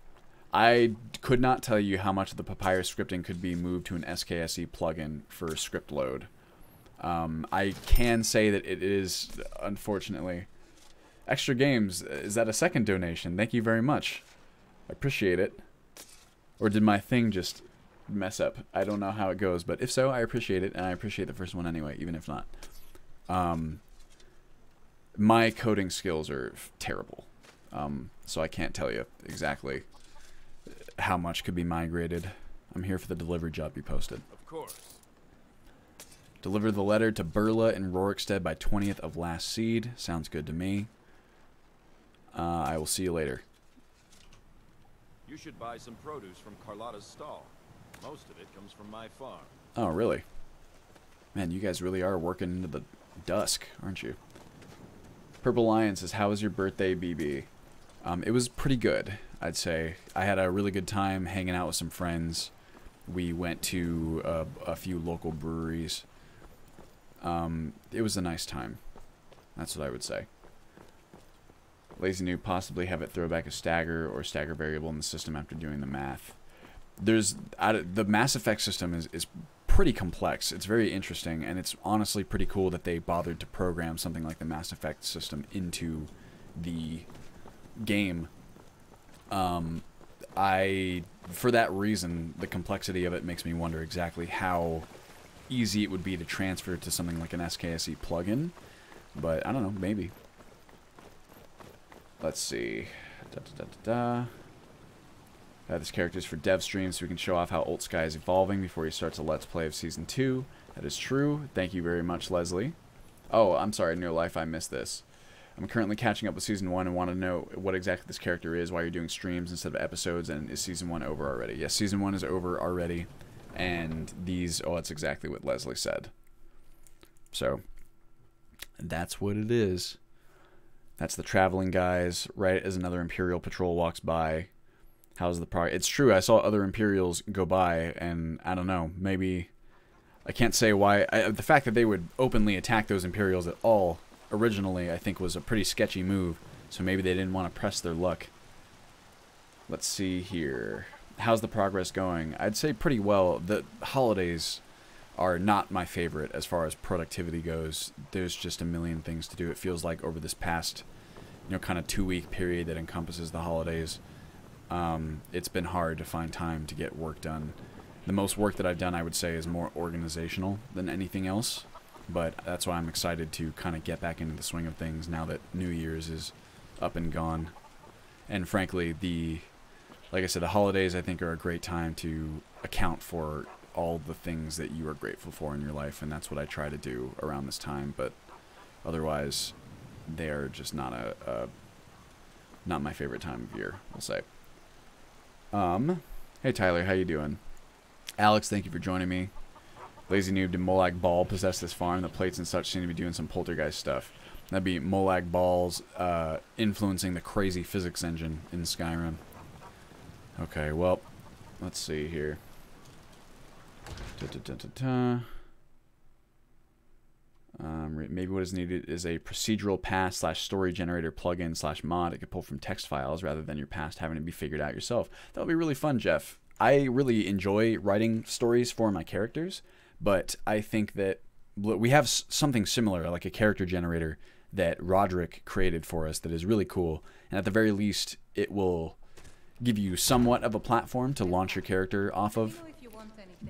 I could not tell you how much of the Papyrus scripting could be moved to an SKSE plugin for script load. I can say that it is, unfortunately. Extra Games, is that a second donation? Thank you very much. I appreciate it. Or did my thing just mess up? I don't know how it goes, but if so, I appreciate it, and I appreciate the first one anyway, even if not. My coding skills are terrible, so I can't tell you exactly how much could be migrated. I'm here for the delivery job you posted. Of course. Deliver the letter to Burla in Rorikstead by 20th of last seed. Sounds good to me. I will see you later. You should buy some produce from Carlotta's stall. Most of it comes from my farm. Oh, really? Man, you guys really are working into the dusk, aren't you? Purple Lion says, how was your birthday, BB? It was pretty good, I'd say. I had a really good time hanging out with some friends. We went to a few local breweries. It was a nice time. That's what I would say. Lazy Noob possibly have it throw back a stagger or stagger variable in the system after doing the math. The Mass Effect system is pretty complex. It's very interesting, and it's honestly pretty cool that they bothered to program something like the Mass Effect system into the game. For that reason, the complexity of it makes me wonder exactly how easy it would be to transfer to something like an SKSE plugin. But I don't know, maybe. Let's see. This character is for dev streams, so we can show off how Old Sky is evolving before he starts a Let's Play of Season 2. That is true. Thank you very much, Leslie. Oh, I'm sorry, in real life I missed this. I'm currently catching up with Season 1 and want to know what exactly this character is, why you're doing streams instead of episodes, and is Season 1 over already? Yes, Season 1 is over already, and these... Oh, that's exactly what Leslie said. So, that's what it is. That's the traveling guys, right as another Imperial patrol walks by. How's the progress? It's true, I saw other Imperials go by, and I don't know, maybe... I can't say why... the fact that they would openly attack those Imperials at all, originally, I think was a pretty sketchy move, so maybe they didn't want to press their luck. Let's see here. How's the progress going? I'd say pretty well. The holidays are not my favorite as far as productivity goes. There's just a million things to do. It feels like over this past, kind of 2-week period that encompasses the holidays, it's been hard to find time to get work done. The most work that I've done, I would say, is more organizational than anything else. But that's why I'm excited to kind of get back into the swing of things now that New Year's is up and gone. And frankly, like I said, the holidays I think are a great time to account for all the things that you are grateful for in your life, and that's what I try to do around this time. But otherwise, they are just not not my favorite time of year, I'll say. Hey Tyler, how you doing? Alex, thank you for joining me. Lazy Noob, did Molag Bal possess this farm? The plates and such seem to be doing some poltergeist stuff. That'd be Molag Bal's influencing the crazy physics engine in Skyrim. Okay, well, let's see here. Maybe what is needed is a procedural pass / story generator plugin / mod. It could pull from text files rather than your past having to be figured out yourself. That would be really fun, Jeff. I really enjoy writing stories for my characters, but I think that we have something similar, like a character generator that Roderick created for us that is really cool. And at the very least, it will give you somewhat of a platform to launch your character off of.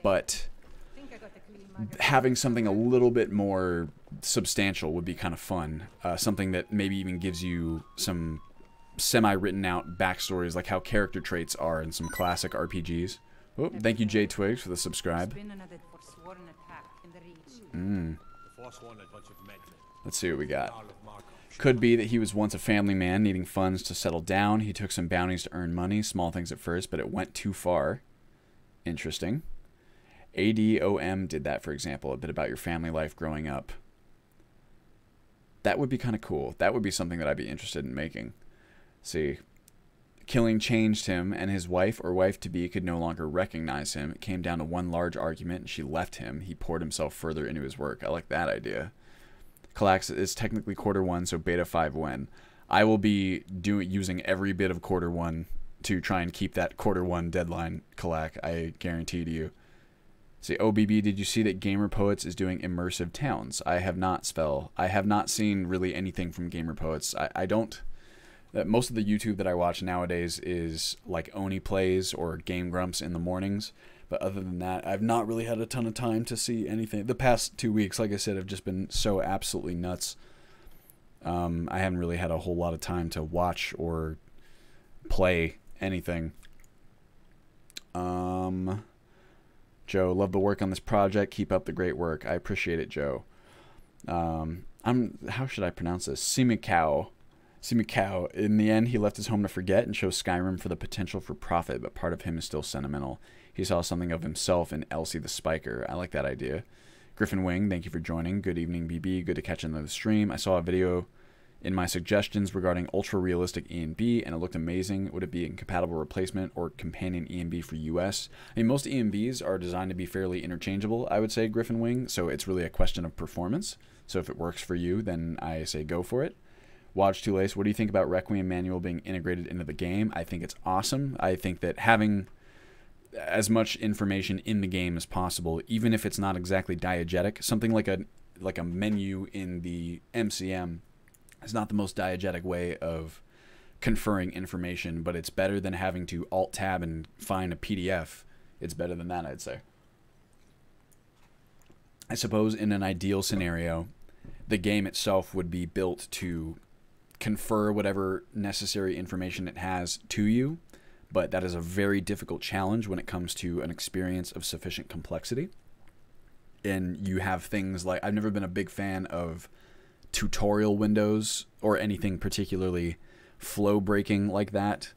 But having something a little bit more substantial would be kind of fun. Something that maybe even gives you some semi-written out backstories, like how character traits are in some classic RPGs. Oh, thank you, Jay Twigs, for the subscribe. Let's see what we got. Could be that he was once a family man needing funds to settle down. He took some bounties to earn money, small things at first, but it went too far. Interesting. ADOM did that, for example, a bit about your family life growing up. That would be kind of cool. That would be something that I'd be interested in making. See, killing changed him, and his wife or wife-to-be could no longer recognize him. It came down to one large argument, and she left him. He poured himself further into his work. I like that idea. Calax is technically Quarter 1, so Beta 5 when? I will be using every bit of quarter 1 to try and keep that quarter 1 deadline, Kalak. I guarantee to you. See, OBB, did you see that Gamer Poets is doing immersive towns? I have not, Spell. I have not seen really anything from Gamer Poets. I don't... Most of the YouTube that I watch nowadays is like Oni Plays or Game Grumps in the mornings. But other than that, I've not really had a ton of time to see anything. The past 2 weeks, like I said, have just been so absolutely nuts. I haven't really had a whole lot of time to watch or play anything. Joe, love the work on this project. Keep up the great work. I appreciate it, Joe. How should I pronounce this? Simikau. In the end, he left his home to forget and chose Skyrim for the potential for profit, but part of him is still sentimental. He saw something of himself in Elsie the Spiker. I like that idea. Griffin Wing, thank you for joining. Good evening, BB. Good to catch another stream. I saw a video in my suggestions regarding ultra-realistic E&B, and it looked amazing. Would it be a compatible replacement or companion E&B for US? I mean, most E&Bs are designed to be fairly interchangeable, I would say, Griffin Wing, so it's really a question of performance. So if it works for you, then I say go for it. Watch Two Lace, what do you think about Requiem Manual being integrated into the game? I think it's awesome. I think that having as much information in the game as possible, even if it's not exactly diegetic, something like a menu in the MCM is not the most diegetic way of conferring information, but it's better than having to alt-tab and find a PDF. It's better than that, I'd say. I suppose in an ideal scenario, the game itself would be built to confer whatever necessary information it has to you, but that is a very difficult challenge when it comes to an experience of sufficient complexity. And you have things like, I've never been a big fan of tutorial windows or anything particularly flow breaking like that.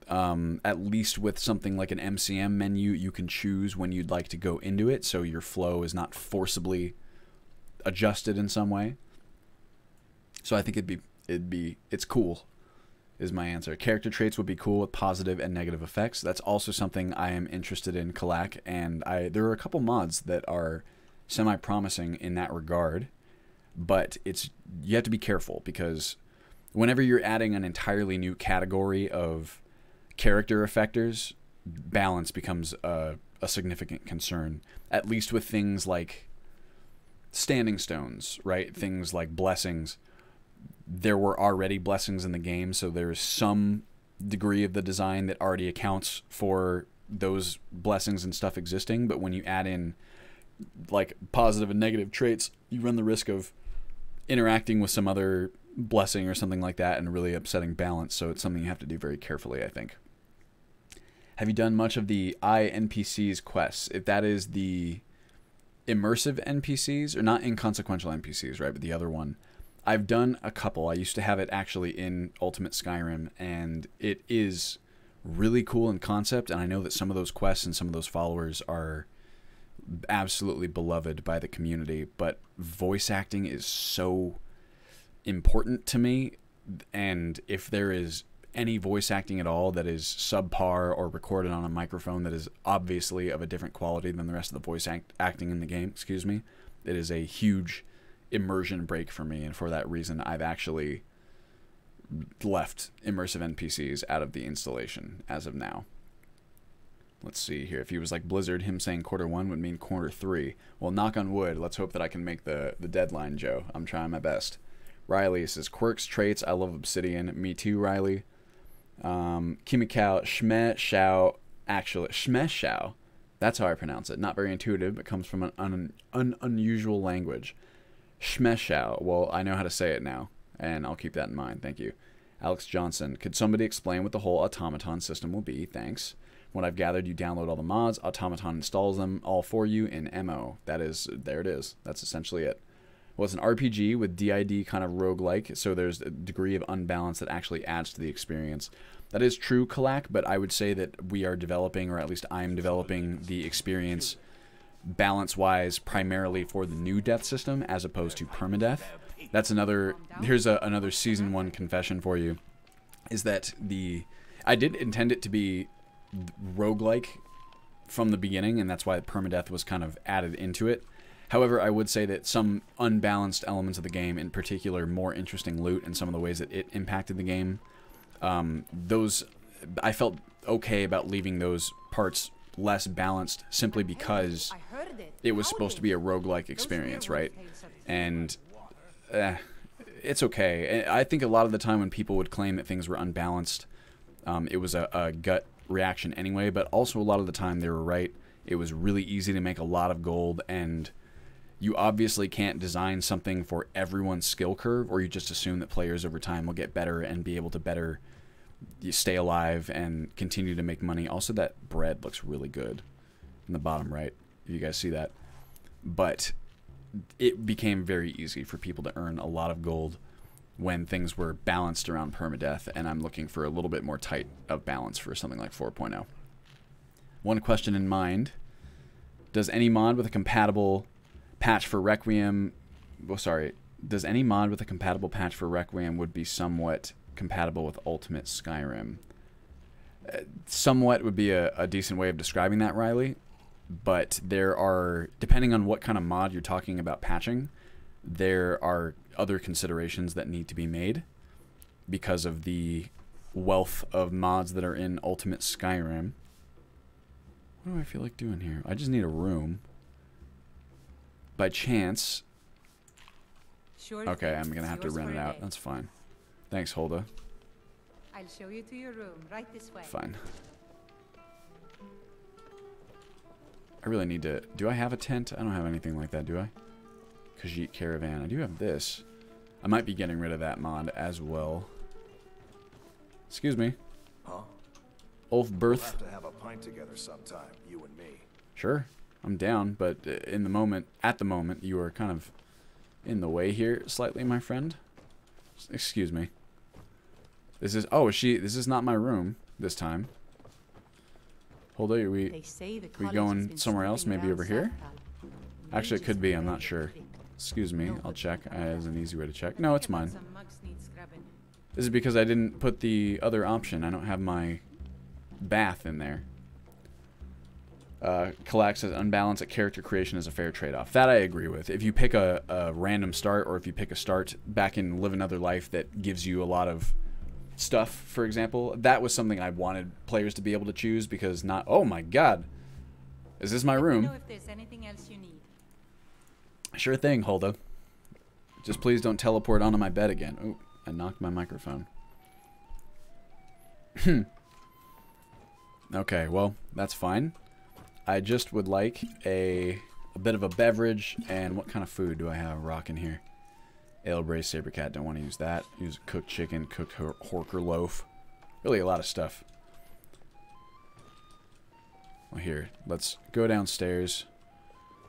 At least with something like an MCM menu, you can choose when you'd like to go into it, so your flow is not forcibly adjusted in some way. So I think it's cool, is my answer. Character traits would be cool with positive and negative effects. That's also something I am interested in, Kalak, and there are a couple mods that are semi-promising in that regard, but you have to be careful, because whenever you're adding an entirely new category of character effectors, balance becomes a significant concern, at least with things like standing stones, right? Things like blessings. There were already blessings in the game, so there's some degree of the design that already accounts for those blessings and stuff existing, but when you add in like positive and negative traits, you run the risk of interacting with some other blessing or something like that and really upsetting balance, so it's something you have to do very carefully, I think. Have you done much of the NPCs quests? If that is the immersive NPCs, or not inconsequential NPCs, right, but the other one, I've done a couple. I used to have it actually in Ultimate Skyrim, and it is really cool in concept, and I know that some of those quests and some of those followers are absolutely beloved by the community, but voice acting is so important to me, and if there is any voice acting at all that is subpar or recorded on a microphone that is obviously of a different quality than the rest of the voice acting in the game, it is a huge immersion break for me, and for that reason I've actually left immersive NPCs out of the installation as of now. Let's see here. If he was like Blizzard, him saying Q1 would mean Q3. Well, knock on wood. Let's hope that I can make the deadline, Joe. I'm trying my best. Riley says, quirks, traits. I love Obsidian. Me too, Riley. Kimikau, Shme Shao. Actually, Shme Shao. That's how I pronounce it. Not very intuitive, but comes from an unusual language. Shme Shao. Well, I know how to say it now, and I'll keep that in mind. Thank you. Alex Johnson. Could somebody explain what the whole automaton system will be? Thanks. When I've gathered, you download all the mods. Automaton installs them all for you in MO. There it is. That's essentially it. Well, it's an RPG with DID kind of roguelike, so there's a degree of unbalance that actually adds to the experience. That is true, Kalak, but I would say that we are developing, or at least I'm developing, the experience balance-wise primarily for the new death system as opposed to permadeath. That's here's another Season 1 confession for you, is that I did intend it to be roguelike from the beginning, and that's why permadeath was kind of added into it. However, I would say that some unbalanced elements of the game, in particular more interesting loot and some of the ways that it impacted the game, those I felt okay about leaving those parts less balanced simply because it was supposed to be a roguelike experience, right? And it's okay. I think a lot of the time when people would claim that things were unbalanced, it was a gut reaction anyway, but also a lot of the time they were right. It was really easy to make a lot of gold, and you obviously can't design something for everyone's skill curve, or you just assume that players over time will get better and be able to better stay alive and continue to make money. Also, that bread looks really good in the bottom right, if you guys see that. But it became very easy for people to earn a lot of gold when things were balanced around permadeath, and I'm looking for a little bit more tight of balance for something like 4.0. One question in mind: does any mod with a compatible patch for Requiem... Oh, sorry. Does any mod with a compatible patch for Requiem would be somewhat compatible with Ultimate Skyrim? Somewhat would be a decent way of describing that, Riley. But there are, depending on what kind of mod you're talking about patching, there are other considerations that need to be made because of the wealth of mods that are in Ultimate Skyrim. What do I feel like doing here? I just need a room. By chance... Okay, I'm gonna have to rent it out. That's fine. Thanks, Hulda. I'll show you to your room, right this way. Fine. I really need to... Do I have a tent? I don't have anything like that, do I? Khajiit Caravan. I do have this. I might be getting rid of that mod as well. Excuse me. Huh? Ulf We'll Birth. have to have a pint together sometime, you and me. Sure. I'm down, but in the moment, at the moment, you are kind of in the way here slightly, my friend. Excuse me. This is... Oh, this is not my room this time. Hold on, we going somewhere else? Maybe over here? Actually, it could be. I'm not sure. Excuse me. I'll check. As an easy way to check. No, it's mine. This is because I didn't put the other option. I don't have my bath in there. Kalak says, unbalance at character creation is a fair trade-off. That I agree with. If you pick a random start, or if you pick a start back in Live Another Life that gives you a lot of stuff, for example, that was something I wanted players to be able to choose, because not... Oh my god! Is this my room? Let me know if there's anything else you need. Sure thing, Hulda. Just please don't teleport onto my bed again. Oh, I knocked my microphone. Okay, well, that's fine. I just would like a bit of a beverage, and what kind of food do I have rocking here? Ale braised sabercat, don't want to use that. Use cooked chicken, cooked horker loaf. Really a lot of stuff. Well, here, let's go downstairs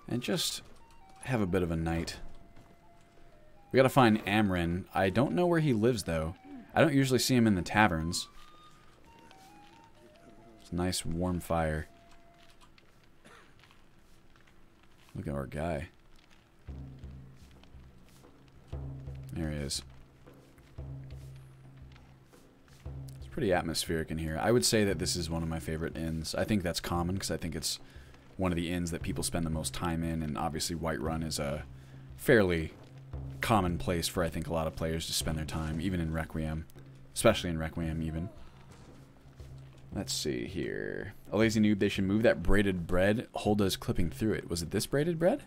and just have a bit of a night. We gotta find Amrin. I don't know where he lives, though. I don't usually see him in the taverns. It's a nice warm fire. Look at our guy. There he is. It's pretty atmospheric in here. I would say that this is one of my favorite inns. I think that's common because I think it's one of the inns that people spend the most time in, and obviously Whiterun is a fairly common place for, I think, a lot of players to spend their time, even in Requiem. Especially in Requiem, even. Let's see here. A lazy noob, they should move that braided bread. Hulda's clipping through it. Was it this braided bread?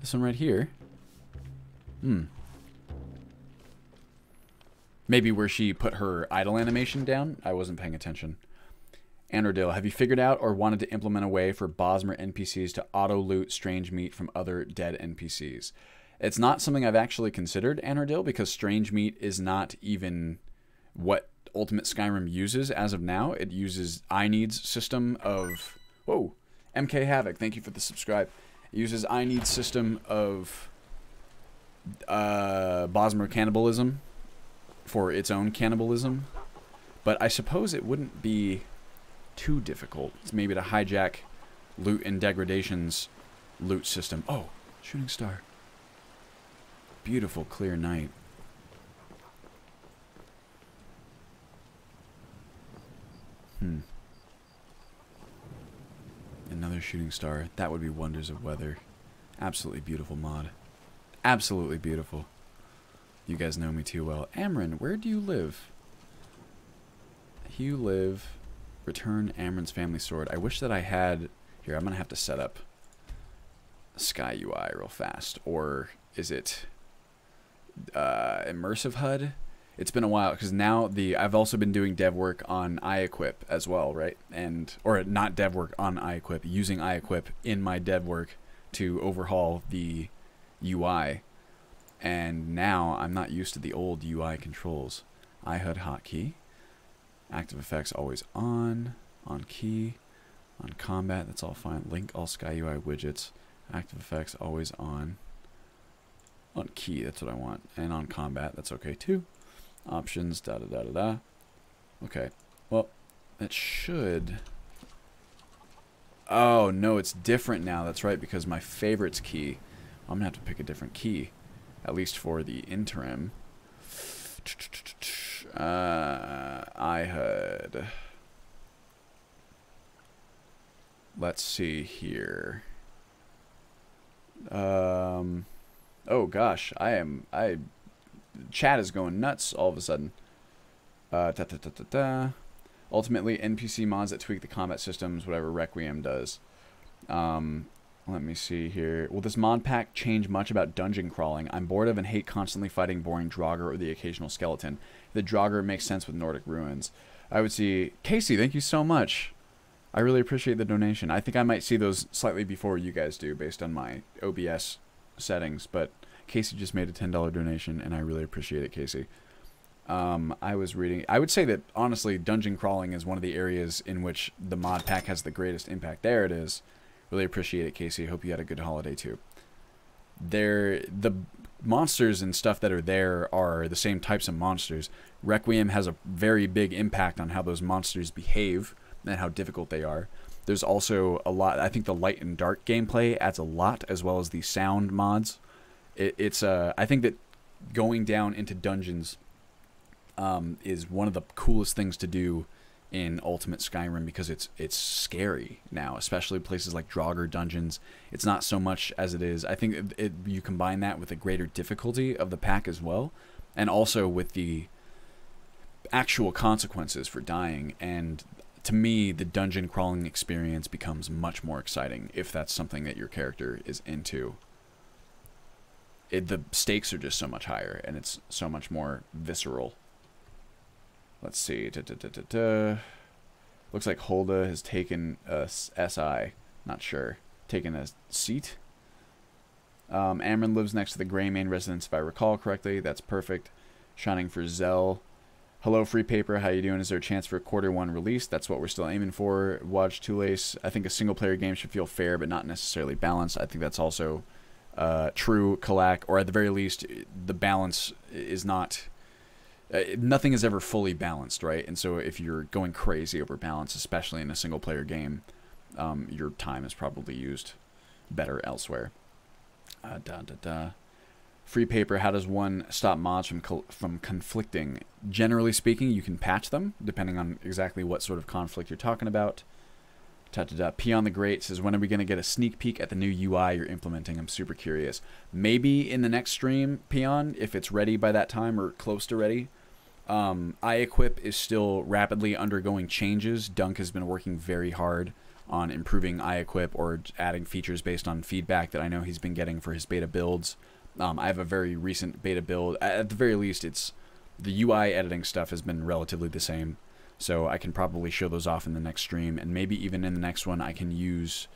This one right here? Maybe where she put her idle animation down? I wasn't paying attention. Anordil, have you figured out or wanted to implement a way for Bosmer NPCs to auto-loot strange meat from other dead NPCs? It's not something I've actually considered, Anordil, because strange meat is not even what Ultimate Skyrim uses as of now. It uses iNeed's system of... Whoa! MK Havoc, thank you for the subscribe. It uses iNeed's system of Bosmer cannibalism for its own cannibalism. But I suppose it wouldn't be too difficult. It's maybe to hijack Loot and Degradation's loot system. Oh, shooting star. Beautiful, clear night. Another shooting star. That would be wonders of weather. Absolutely beautiful mod. Absolutely beautiful. You guys know me too well. Amron, where do you live? You live... Return Amron's family sword. I wish that I had... Here, I'm going to have to set up Sky UI real fast. Or is it immersive HUD? It's been a while because now I've also been doing dev work on iEquip as well, right? Or not dev work on iEquip, using iEquip in my dev work to overhaul the UI. And now I'm not used to the old UI controls. iHUD hotkey. Active effects always on key, on combat, that's all fine. Link all Sky UI widgets. Active effects always on key, that's what I want. And on combat, that's okay too. Options, da da da da da. Okay, well, it should... Oh, no, it's different now, that's right, because my favorites key. I'm gonna have to pick a different key, at least for the interim. iHUD. Let's see here. Oh gosh, chat is going nuts all of a sudden. Ultimately, NPC mods that tweak the combat systems, whatever Requiem does. Let me see here. Will this mod pack change much about dungeon crawling? I'm bored of and hate constantly fighting boring Draugr or the occasional skeleton. The Draugr makes sense with Nordic ruins. I would see... Casey, thank you so much. I really appreciate the donation. I think I might see those slightly before you guys do based on my OBS settings. But Casey just made a $10 donation, and I really appreciate it, Casey. I was reading... I would say that, honestly, dungeon crawling is one of the areas in which the mod pack has the greatest impact. There it is. Really appreciate it, Casey. Hope you had a good holiday, too. The monsters and stuff that are there are the same types of monsters. Requiem has a very big impact on how those monsters behave and how difficult they are. There's also a lot... I think the light and dark gameplay adds a lot, as well as the sound mods. I think that going down into dungeons is one of the coolest things to do in Ultimate Skyrim, because it's scary now, especially places like Draugr dungeons. It's not so much as it is. I think you combine that with the greater difficulty of the pack as well, and also with the actual consequences for dying. And to me, the dungeon crawling experience becomes much more exciting if that's something that your character is into. The stakes are just so much higher, and it's so much more visceral. Let's see. Looks like Holda has taken a SI. Not sure. Taken a seat. Amron lives next to the Grey Main residence, if I recall correctly. That's perfect. Shining for Zell. Hello, Free Paper. How you doing? Is there a chance for a Q1 release? That's what we're still aiming for. Watch Two-Lace. I think a single-player game should feel fair, but not necessarily balanced. I think that's also true, Kalak. Or at the very least, the balance is not... nothing is ever fully balanced, right? And so if you're going crazy over balance, especially in a single-player game, your time is probably used better elsewhere. Free Paper, how does one stop mods from conflicting? Generally speaking, you can patch them, depending on exactly what sort of conflict you're talking about. Peon the Great says, when are we going to get a sneak peek at the new UI you're implementing? I'm super curious. Maybe in the next stream, Peon, if it's ready by that time or close to ready. iEquip is still rapidly undergoing changes. Dunk has been working very hard on improving iEquip or adding features based on feedback that I know he's been getting for his beta builds. I have a very recent beta build. At the very least, the UI editing stuff has been relatively the same. So I can probably show those off in the next stream, and maybe even in the next one I can use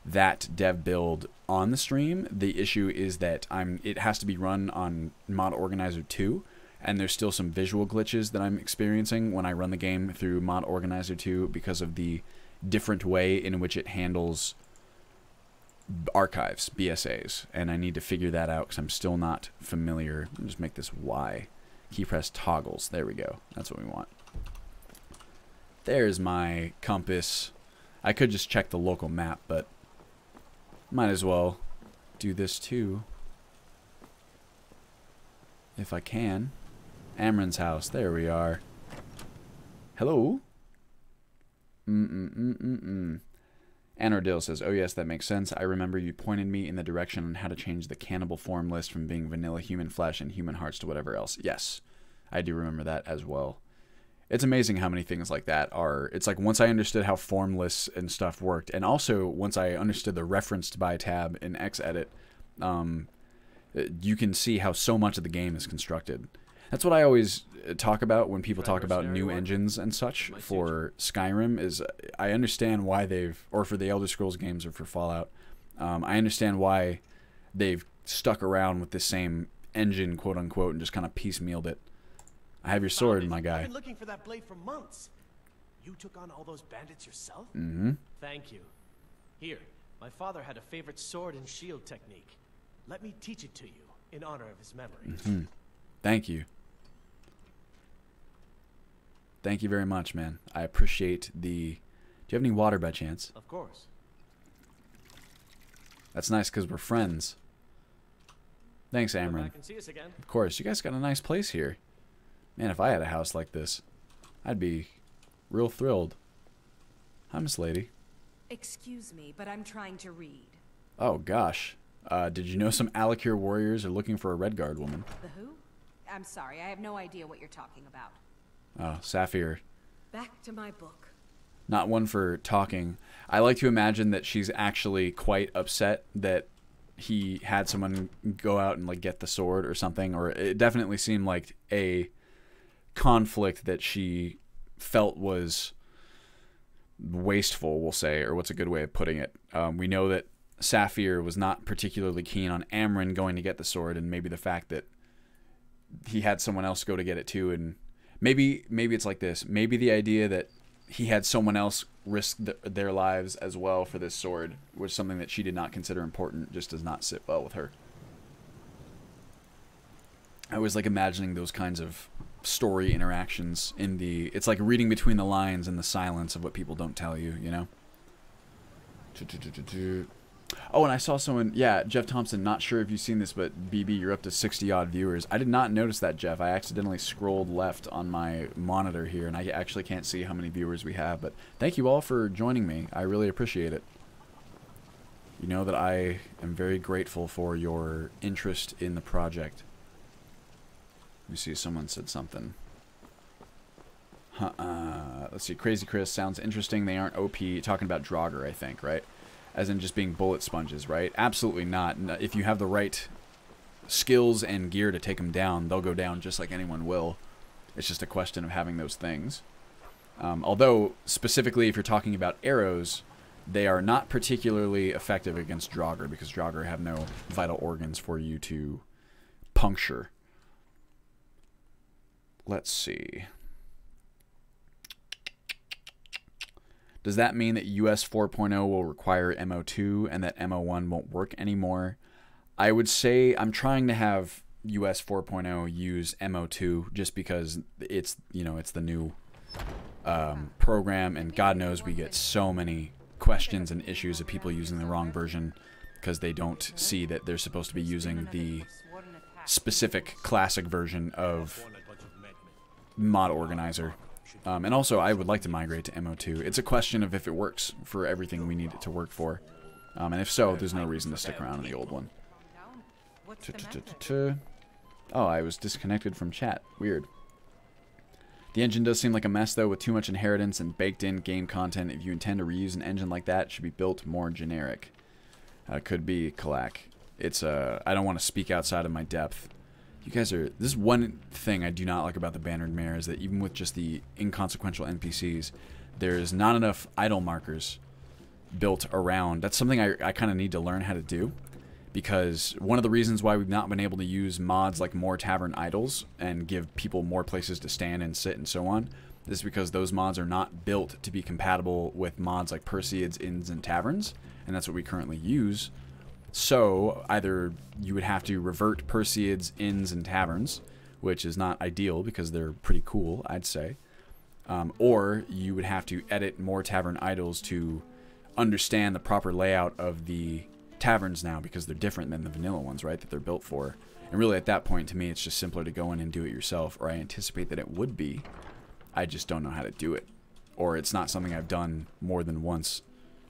that dev build on the stream. The issue is that it has to be run on Mod Organizer 2, and there's still some visual glitches that I'm experiencing when I run the game through Mod Organizer 2 because of the different way in which it handles archives, BSAs, and I need to figure that out because I'm still not familiar. I'll just make this Y. Key press toggles. There we go. That's what we want. There's my compass. I could just check the local map, but might as well do this too. If I can. Amron's house. There we are. Hello? Anordil says, oh yes, that makes sense. I remember you pointed me in the direction on how to change the cannibal form list from being vanilla human flesh and human hearts to whatever else. Yes, I do remember that as well. It's amazing how many things like that are. It's like once I understood how form lists and stuff worked, and also once I understood the referenced by tab in Xedit, you can see how so much of the game is constructed. That's what I always talk about when people talk about new engines and such for Skyrim, is I understand why they've, or for the Elder Scrolls games or for Fallout, I understand why they've stuck around with the same engine, quote unquote, and just kind of piecemealed it. I have your sword, my guy. I've been looking for that blade for months. You took on all those bandits yourself? Mm-hmm. Thank you. Here, my father had a favorite sword and shield technique. Let me teach it to you in honor of his memory. Mm-hmm. Thank you. Thank you very much, man. I appreciate the... Do you have any water by chance? Of course. That's nice because we're friends. Thanks, Amron. I can see us again. Of course. You guys got a nice place here. Man, if I had a house like this, I'd be real thrilled. Hi, Miss Lady. Excuse me, but I'm trying to read. Oh, gosh. Did you know some Alakir warriors are looking for a Redguard woman? The who? I'm sorry, I have no idea what you're talking about. Oh, Saphir. Back to my book. Not one for talking. I like to imagine that she's actually quite upset that he had someone go out and like get the sword or something, or it definitely seemed like a conflict that she felt was wasteful, we'll say, or what's a good way of putting it. We know that Saphir was not particularly keen on Amron going to get the sword, and maybe the fact that he had someone else go to get it too, and maybe it's like this. Maybe the idea that he had someone else risk their lives as well for this sword was something that she did not consider important, just does not sit well with her. I always like imagining those kinds of story interactions in the... It's like reading between the lines and the silence of what people don't tell you, you know? Oh, and I saw someone... Yeah, Jeff Thompson, not sure if you've seen this, but BB, you're up to 60-odd viewers. I did not notice that, Jeff. I accidentally scrolled left on my monitor here, and I actually can't see how many viewers we have. But thank you all for joining me. I really appreciate it. You know that I am very grateful for your interest in the project. Let me see, someone said something. Let's see, Crazy Chris, sounds interesting. They aren't OP. Talking about Draugr, I think, right? As in just being bullet sponges, right? Absolutely not. If you have the right skills and gear to take them down, they'll go down just like anyone will. It's just a question of having those things. Although, specifically, if you're talking about arrows, they are not particularly effective against Draugr, because Draugr have no vital organs for you to puncture. Let's see. Does that mean that US 4.0 will require MO2 and that MO1 won't work anymore? I would say I'm trying to have US 4.0 use MO2 just because it's, you know, it's the new program, and God knows we get so many questions and issues of people using the wrong version because they don't see that they're supposed to be using the specific classic version of mod organizer. And also, I would like to migrate to MO2. It's a question of if it works for everything we need it to work for. And if so, there's no reason to stick around in the old one. Oh, I was disconnected from chat. Weird. The engine does seem like a mess, though, with too much inheritance and baked-in game content. If you intend to reuse an engine like that, it should be built more generic. Could be, Kalak. It's, I don't want to speak outside of my depth. You guys are... This is one thing I do not like about the Bannered Mare, is that even with just the inconsequential NPCs, there's not enough idle markers built around. That's something I kind of need to learn how to do, because one of the reasons why we've not been able to use mods like more tavern idols and give people more places to stand and sit and so on is because those mods are not built to be compatible with mods like Perseids, Inns, and Taverns, and that's what we currently use. So, either you would have to revert Perseids, Inns, and Taverns, which is not ideal because they're pretty cool, I'd say. Or you would have to edit more Tavern Idols to understand the proper layout of the taverns now, because they're different than the vanilla ones, right, that they're built for. And really, at that point, to me, it's just simpler to go in and do it yourself, or I anticipate that it would be. I just don't know how to do it. Or it's not something I've done more than once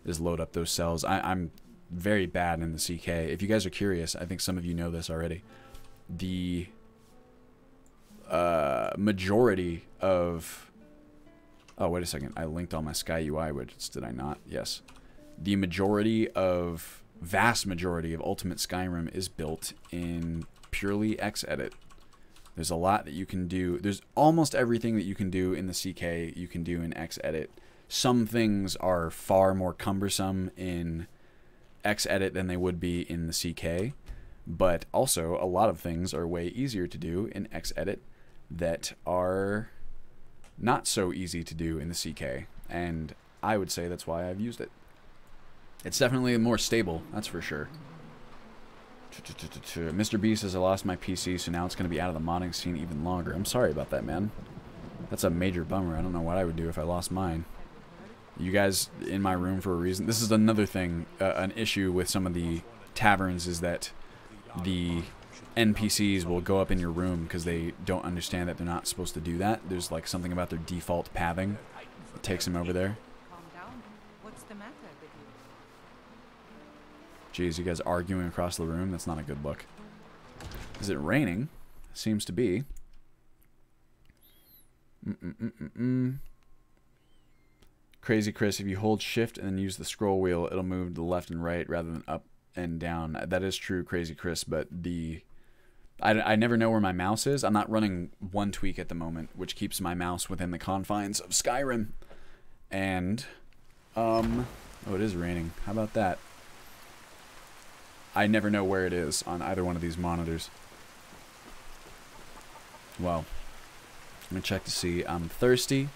is load up those cells. I'm very bad in the CK. If you guys are curious, I think some of you know this already. The majority of... Oh, wait a second. I linked all my Sky UI widgets, did I not? Yes. The vast majority of Ultimate Skyrim is built in purely Xedit. There's a lot that you can do. There's almost everything that you can do in the CK you can do in Xedit. Some things are far more cumbersome in Xedit than they would be in the CK, but also a lot of things are way easier to do in Xedit that are not so easy to do in the CK, and I would say that's why I've used it. It's definitely more stable, that's for sure. Mr. B says, I lost my PC, so now it's going to be out of the modding scene even longer. I'm sorry about that, man. That's a major bummer. I don't know what I would do if I lost mine. You guys in my room for a reason. This is another thing, an issue with some of the taverns is that the NPCs will go up in your room because they don't understand that they're not supposed to do that. There's like something about their default pathing that takes them over there. Calm down. What's the matter with you? Jeez, you guys arguing across the room? That's not a good look. Is it raining? Seems to be. Crazy Chris, if you hold shift and then use the scroll wheel, it'll move to the left and right rather than up and down. That is true, Crazy Chris, but I never know where my mouse is. I'm not running one tweak at the moment, which keeps my mouse within the confines of Skyrim. And, oh, it is raining. How about that? I never know where it is on either one of these monitors. Well, let me check to see. I'm thirsty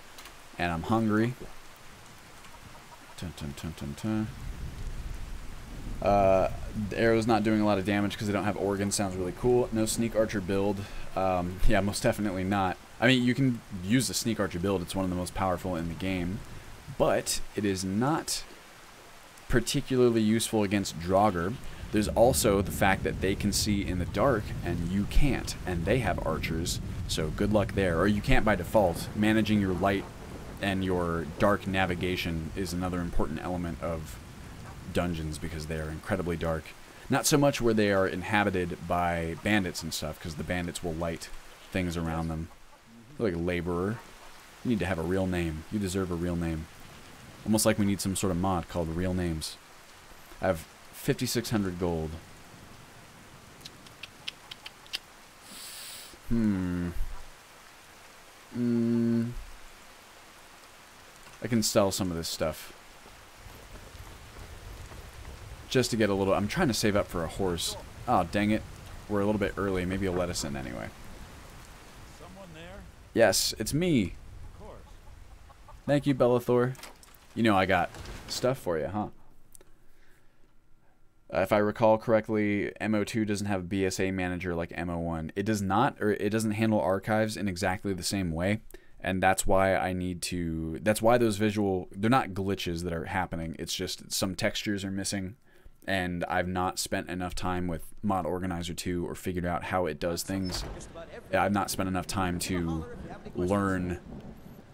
and I'm hungry. Dun, dun, dun, dun, dun. The arrow's not doing a lot of damage because they don't have organs. Sounds really cool. No sneak archer build. Yeah, most definitely not. I mean, you can use the sneak archer build. It's one of the most powerful in the game. But it is not particularly useful against Draugr. There's also the fact that they can see in the dark and you can't. And they have archers. So good luck there. Or you can't by default. Managing your light and your dark navigation is another important element of dungeons because they are incredibly dark. Not so much where they are inhabited by bandits and stuff, because the bandits will light things around them. You're like a laborer. You need to have a real name. You deserve a real name. Almost like we need some sort of mod called Real Names. I have 5,600 gold. I can sell some of this stuff. Just to get a little... I'm trying to save up for a horse. Oh, dang it. We're a little bit early. Maybe you'll let us in anyway. Someone there? Yes, it's me. Of course. Thank you, Bellathor. You know I got stuff for you, huh? If I recall correctly, MO2 doesn't have a BSA manager like MO1. It does not, or it doesn't handle archives in exactly the same way. And that's why I need to... That's why those visual... They're not glitches that are happening. It's just some textures are missing. And I've not spent enough time with Mod Organizer 2 or figured out how it does things. I've not spent enough time to learn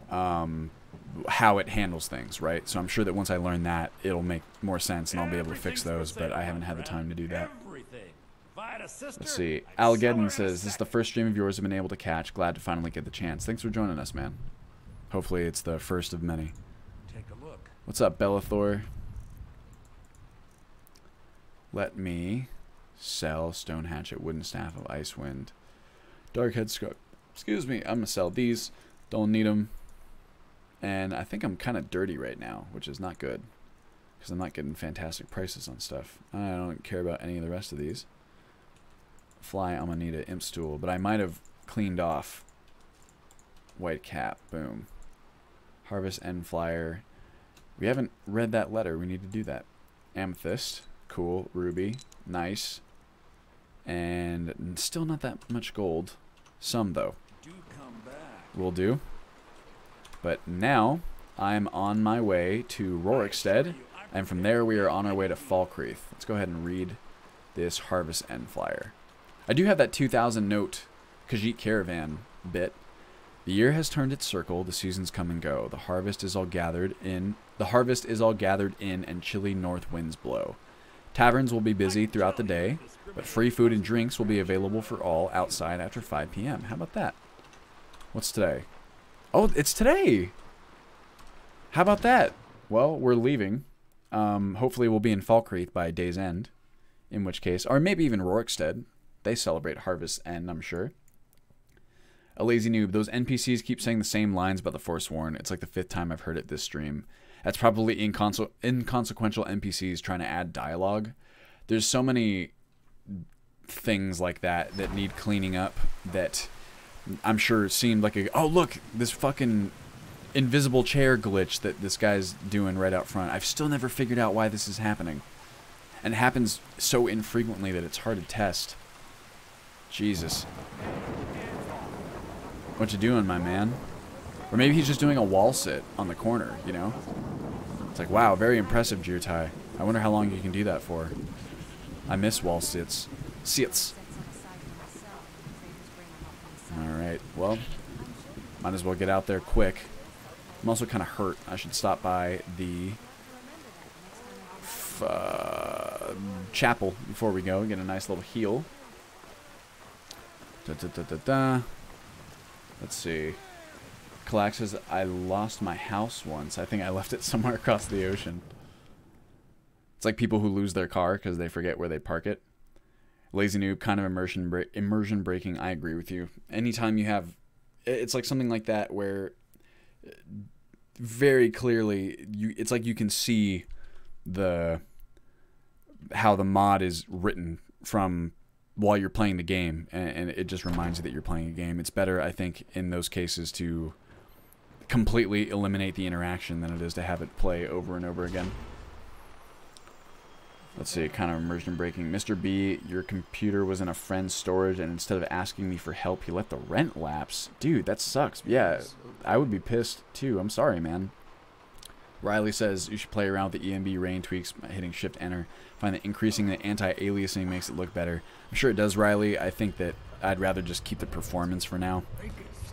how it handles things, right? So I'm sure that once I learn that, it'll make more sense and I'll be able to fix those, but I haven't had the time to do that. Let's see. Algeddon says, this is the first stream of yours I've been able to catch. Glad to finally get the chance. Thanks for joining us, man. Hopefully it's the first of many. Take a look. What's up, Bellathor? Let me sell Stone Hatchet, Wooden Staff of Icewind, Darkhead Scarf. Excuse me, I'm going to sell these. Don't need them. And I think I'm kind of dirty right now, which is not good. Because I'm not getting fantastic prices on stuff. I don't care about any of the rest of these. Fly, I'm going to need an imp stool. But I might have cleaned off White Cap. Boom. Harvest End Flyer. We haven't read that letter. We need to do that. Amethyst. Cool. Ruby. Nice. And still not that much gold. Some, though. Do come back. Will do. But now, I'm on my way to Rorikstead. And from there, we are on our way to Falkreath. Let's go ahead and read this Harvest End Flyer. I do have that 2,000 note Khajiit Caravan bit. The year has turned its circle, the seasons come and go. The harvest is all gathered in, and chilly north winds blow. Taverns will be busy throughout the day, but free food and drinks will be available for all outside after 5 p.m. How about that? What's today? Oh, it's today! How about that? Well, we're leaving. Hopefully we'll be in Falkreath by day's end. In which case, or maybe even Rorikstead. They celebrate Harvest's End, I'm sure. A lazy noob. Those NPCs keep saying the same lines about the Forsworn. It's like the 5th time I've heard it this stream. That's probably inconsequential NPCs trying to add dialogue. There's so many things like that that need cleaning up that I'm sure seemed like a... Oh, look! This fucking invisible chair glitch that this guy's doing right out front. I've still never figured out why this is happening. And it happens so infrequently that it's hard to test. Jesus. What you doing, my man? Or maybe he's just doing a wall sit on the corner, you know? It's like, wow, very impressive, Jirtai. I wonder how long you can do that for. I miss wall sits. Alright, well, might as well get out there quick. I'm also kind of hurt. I should stop by the chapel before we go. Get a nice little heal. Let's see. Kalak says, I lost my house once. I think I left it somewhere across the ocean. It's like people who lose their car because they forget where they park it. Lazy noob, kind of immersion breaking. I agree with you. Anytime you have... It's like something like that where very clearly it's like you can see how the mod is written from while you're playing the game, and it just reminds you that you're playing a game. It's better, I think, in those cases to completely eliminate the interaction than it is to have it play over and over again. Let's see, kind of immersion breaking. Mr. B, your computer was in a friend's storage, and instead of asking me for help, he let the rent lapse. Dude, that sucks. Yeah, I would be pissed too. I'm sorry, man. Riley says you should play around with the EMB rain tweaks, hitting Shift Enter. Find that increasing the anti-aliasing makes it look better. I'm sure it does, Riley. I think that I'd rather just keep the performance for now.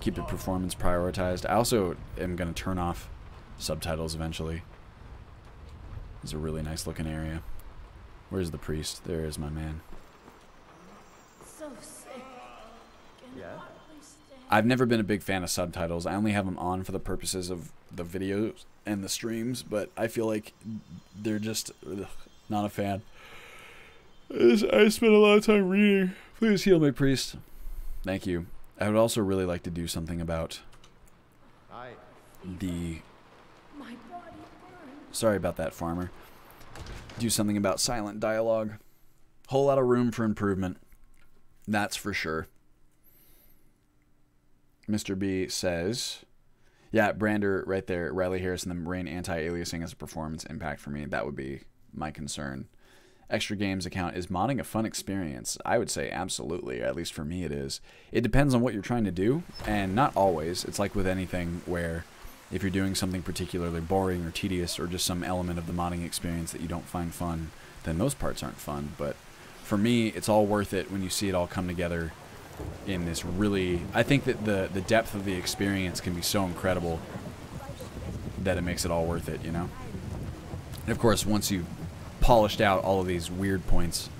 Keep the performance prioritized. I also am going to turn off subtitles eventually. It's a really nice looking area. Where's the priest? There is my man. So sick. Yeah? I've never been a big fan of subtitles. I only have them on for the purposes of the videos and the streams, but I feel like they're just not a fan. I spend a lot of time reading. Please heal me, priest. Thank you. I would also really like to do something about the... My body burns. Sorry about that, farmer. Do something about silent dialogue. Whole lot of room for improvement. That's for sure. Mr. B says, yeah, Brander right there, Riley Harris, and the Rain anti-aliasing as a performance impact for me. That would be my concern. Extra Games account, is modding a fun experience? I would say absolutely, at least for me it is. It depends on what you're trying to do, and not always. It's like with anything where if you're doing something particularly boring or tedious or just some element of the modding experience that you don't find fun, then those parts aren't fun. But for me, it's all worth it when you see it all come together in this really... I think that the depth of the experience can be so incredible that it makes it all worth it, you know? And of course, once you've polished out all of these weird points,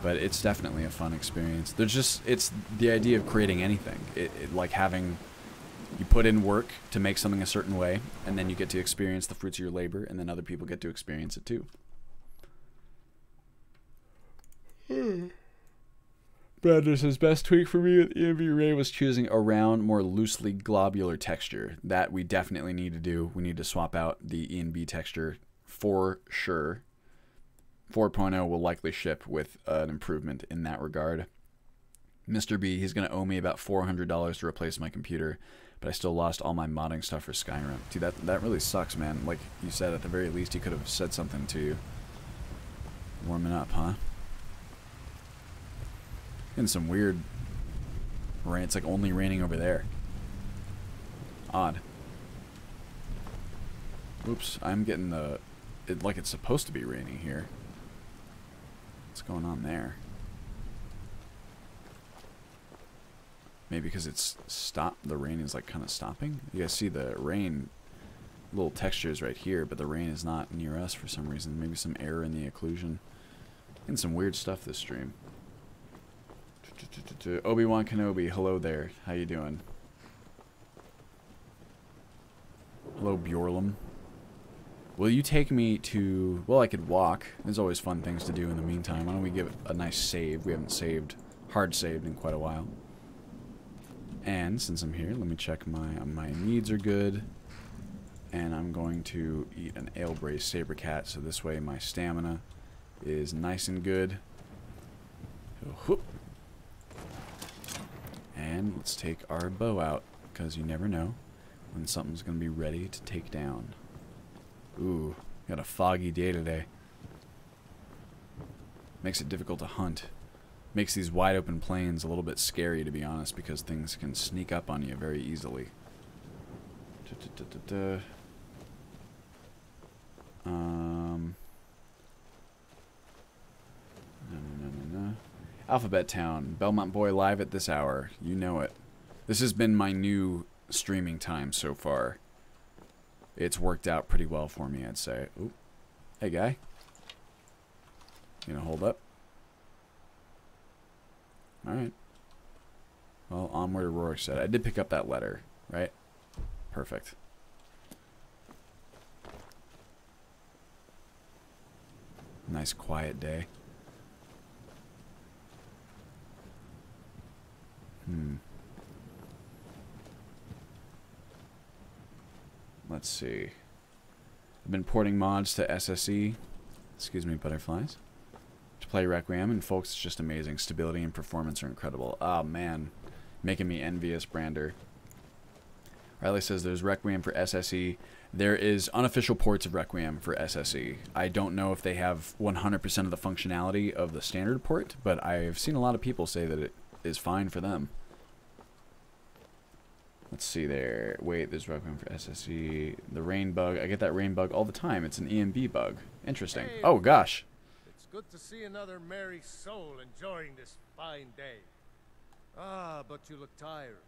but it's definitely a fun experience. There's just... It's the idea of creating anything. Like having... You put in work to make something a certain way, and then you get to experience the fruits of your labor, and then other people get to experience it too. Brandon says, best tweak for me with EMV Ray was choosing a round, more loosely globular texture. That we definitely need to do. We need to swap out the ENB texture for sure. 4.0 will likely ship with an improvement in that regard. Mr. B, he's going to owe me about $400 to replace my computer, but I still lost all my modding stuff for Skyrim. Dude, that really sucks, man. Like you said, at the very least, he could have said something to you. Warming up, huh? And some weird rain. It's like only raining over there. Odd. Oops, I'm getting like it's supposed to be raining here. What's going on there? Maybe because it's stopped. The rain is like kind of stopping. You guys see the rain, little textures right here, but the rain is not near us for some reason. Maybe some error in the occlusion. And some weird stuff this stream. Obi-Wan Kenobi, hello there. How you doing? Hello, Bjorlum. Will you take me to... Well, I could walk. There's always fun things to do in the meantime. Why don't we give it a nice save? We haven't saved, hard saved in quite a while. And since I'm here, let me check my needs are good. And I'm going to eat an ale braised saber cat, so this way my stamina is nice and good. Whoop. And let's take our bow out, because you never know when something's going to be ready to take down. Ooh, got a foggy day today. Makes it difficult to hunt. Makes these wide open plains a little bit scary, to be honest, because things can sneak up on you very easily. No. Alphabet Town. Belmont Boy live at this hour. You know it. This has been my new streaming time so far. It's worked out pretty well for me, I'd say. Ooh. Hey, guy. You gonna hold up? Alright. Well, onward to Rorikstead. I did pick up that letter, right? Perfect. Nice quiet day. Let's see. I've been porting mods to SSE. Excuse me, butterflies. To play Requiem, and folks, it's just amazing. Stability and performance are incredible. Oh, man. Making me envious, Brander. Riley says there's Requiem for SSE. There is unofficial ports of Requiem for SSE. I don't know if they have 100% of the functionality of the standard port, but I've seen a lot of people say that it is fine for them. Let's see there. Wait, there's Requiem for SSE. The rain bug. I get that rain bug all the time. It's an EMB bug. Interesting. Hey, oh, gosh. It's good to see another merry soul enjoying this fine day. Ah, but you look tired.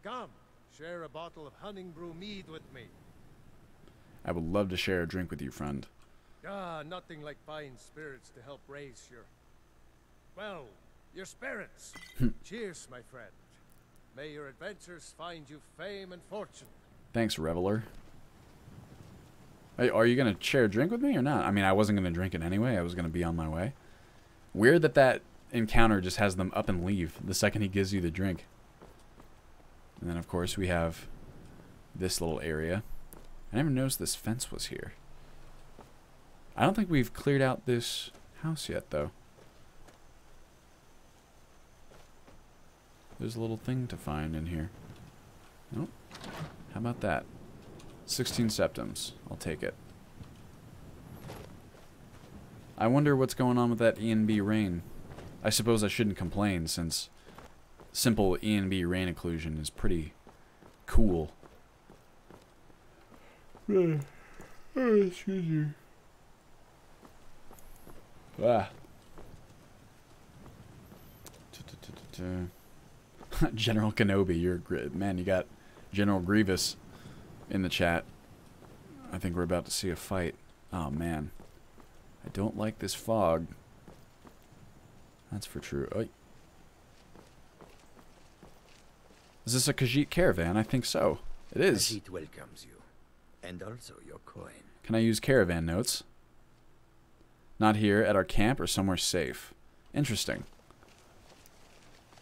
Come, share a bottle of Hunting Brew mead with me. I would love to share a drink with you, friend. Ah, nothing like fine spirits to help raise your spirits. Cheers, my friend. May your adventures find you fame and fortune. Thanks, Reveler. Hey, are you going to share a drink with me or not? I mean, I wasn't going to drink it anyway. I was going to be on my way. Weird that that encounter just has them up and leave the second he gives you the drink. And then, of course, we have this little area. I never noticed this fence was here. I don't think we've cleared out this house yet, though. There's a little thing to find in here. Nope. How about that? 16 septums. I'll take it. I wonder what's going on with that E&B rain. I suppose I shouldn't complain, since simple E&B rain occlusion is pretty cool. Excuse me. Ah. General Kenobi, you're man. You got General Grievous in the chat. I think we're about to see a fight. Oh man, I don't like this fog. That's for true. Oy. Is this a Khajiit caravan? I think so. It is. Khajiit welcomes you, and also your coin. Can I use caravan notes? Not here, at our camp, or somewhere safe. Interesting.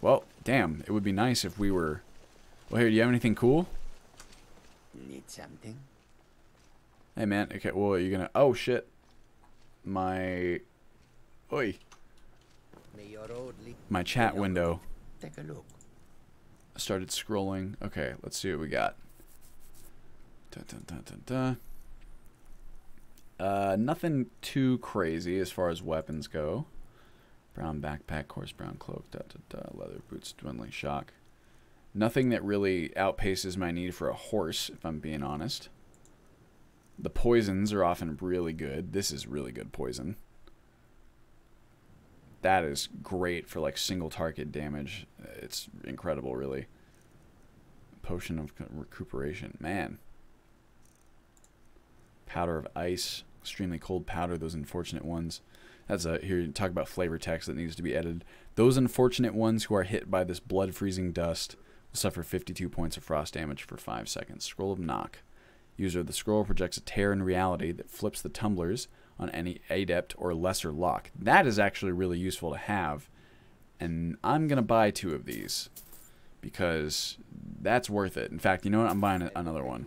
Well, damn, it would be nice if we were... Well, here, do you have anything cool? Need something? Hey, man. Okay, well, are you gonna... Oh, shit. My... Oi. My chat window. Take a look. Started scrolling. Okay, let's see what we got. Nothing too crazy as far as weapons go. Brown backpack, coarse brown cloak, leather boots, dwindling shock. Nothing that really outpaces my need for a horse, if I'm being honest. The poisons are often really good. This is really good poison. that is great for like single target damage. It's incredible, really. Potion of recuperation, man. Powder of ice, extremely cold powder. Those unfortunate ones. That's a here. You talk about flavor text that needs to be edited. Those unfortunate ones who are hit by this blood freezing dust will suffer 52 points of frost damage for 5 seconds. Scroll of Knock. User of the scroll projects a tear in reality that flips the tumblers on any adept or lesser lock. That is actually really useful to have, and I'm gonna buy 2 of these because that's worth it. In fact, you know what? I'm buying another one.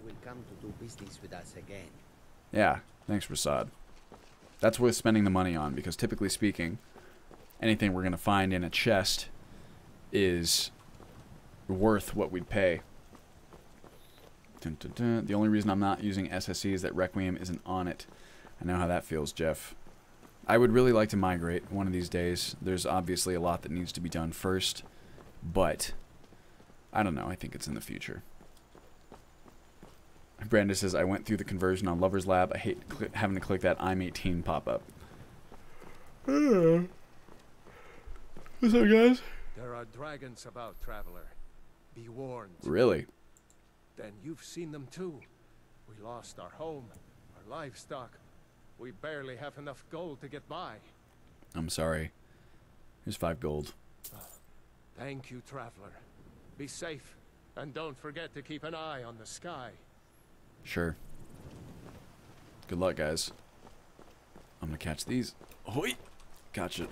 Yeah, thanks, Rasad. That's worth spending the money on because typically speaking, anything we're gonna find in a chest is worth what we'd pay. Dun, dun, dun. The only reason I'm not using SSE is that Requiem isn't on it. I know how that feels, Jeff. I would really like to migrate one of these days. There's obviously a lot that needs to be done first, but I don't know. I think it's in the future. Brandon says, I went through the conversion on Lover's Lab. I hate having to click that I'm 18 pop-up. What's up, guys? There are dragons about, traveler. Be warned. Really? Then you've seen them too. We lost our home, our livestock. We barely have enough gold to get by. I'm sorry. Here's 5 gold. Thank you, traveler. Be safe, and don't forget to keep an eye on the sky. Sure. Good luck, guys. I'm gonna catch these. Hoi! Gotcha.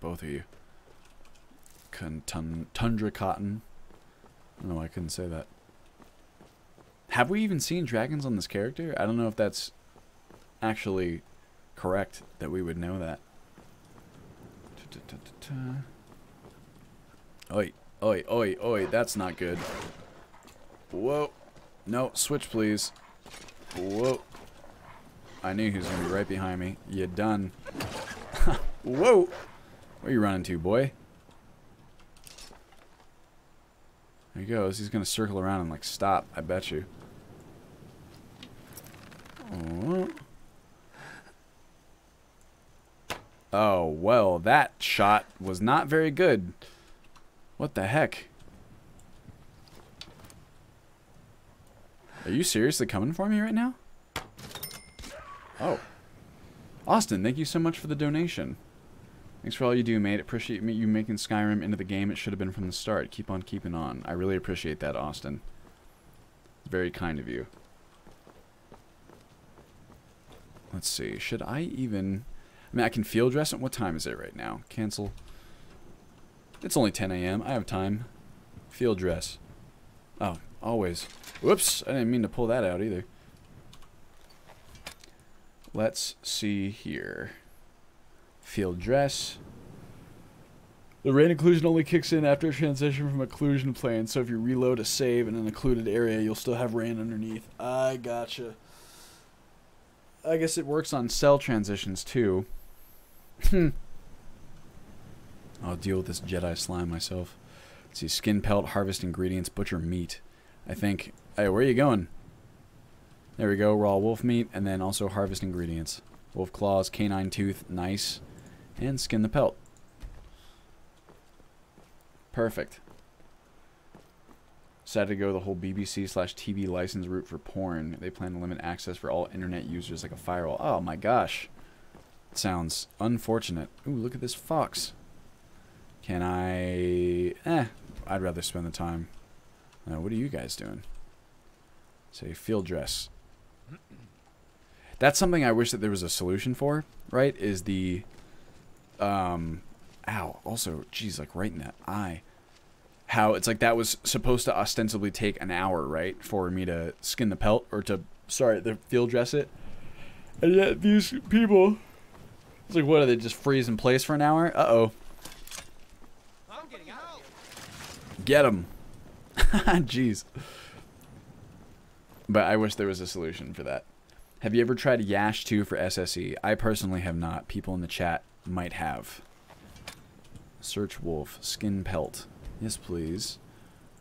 Both of you. Tundra cotton. I don't know why I couldn't say that. Have we even seen dragons on this character? I don't know if that's actually correct that we would know that. Oi, oi, oi, oi, that's not good. Whoa. No, switch please. Whoa. I knew he was going to be right behind me. You done. Whoa. Where you running to, boy? There he goes. He's going to circle around and like stop, I bet you. Oh, well, that shot was not very good. What the heck? Are you seriously coming for me right now? Oh. Austin, thank you so much for the donation. Thanks for all you do, mate. Appreciate you making Skyrim into the game it should have been from the start. Keep on keeping on. I really appreciate that, Austin. Very kind of you. Let's see. Should I even... I mean, I can field dress it. What time is it right now? Cancel. It's only 10 a.m. I have time. Field dress. Oh, always. Whoops. I didn't mean to pull that out either. Let's see here. Field dress. The rain occlusion only kicks in after a transition from occlusion plane, so if you reload a save in an occluded area, you'll still have rain underneath. I gotcha. I guess it works on cell transitions too. I'll deal with this Jedi slime myself. Let's see, skin pelt, harvest ingredients, butcher meat. I think... Hey, where are you going? There we go, raw wolf meat, and then also harvest ingredients. Wolf claws, canine tooth, nice. And skin the pelt. Perfect. Decided to go the whole BBC/TV license route for porn. They plan to limit access for all internet users like a firewall. Oh my gosh. Sounds unfortunate. Ooh, look at this fox. Can I... I'd rather spend the time. What are you guys doing? Say field dress. That's something I wish that there was a solution for, right? Is the... Ow. Also, geez, like right in that eye. How it's like that was supposed to ostensibly take an hour, right? For me to skin the pelt, or to... Sorry, the field dress it. And yet these people... It's like, what, do they just freeze in place for an hour? Uh-oh. I'm getting out of here. Get him. Jeez. But I wish there was a solution for that. Have you ever tried Yash 2 for SSE? I personally have not. People in the chat might have. Search wolf. Skin pelt. Yes, please.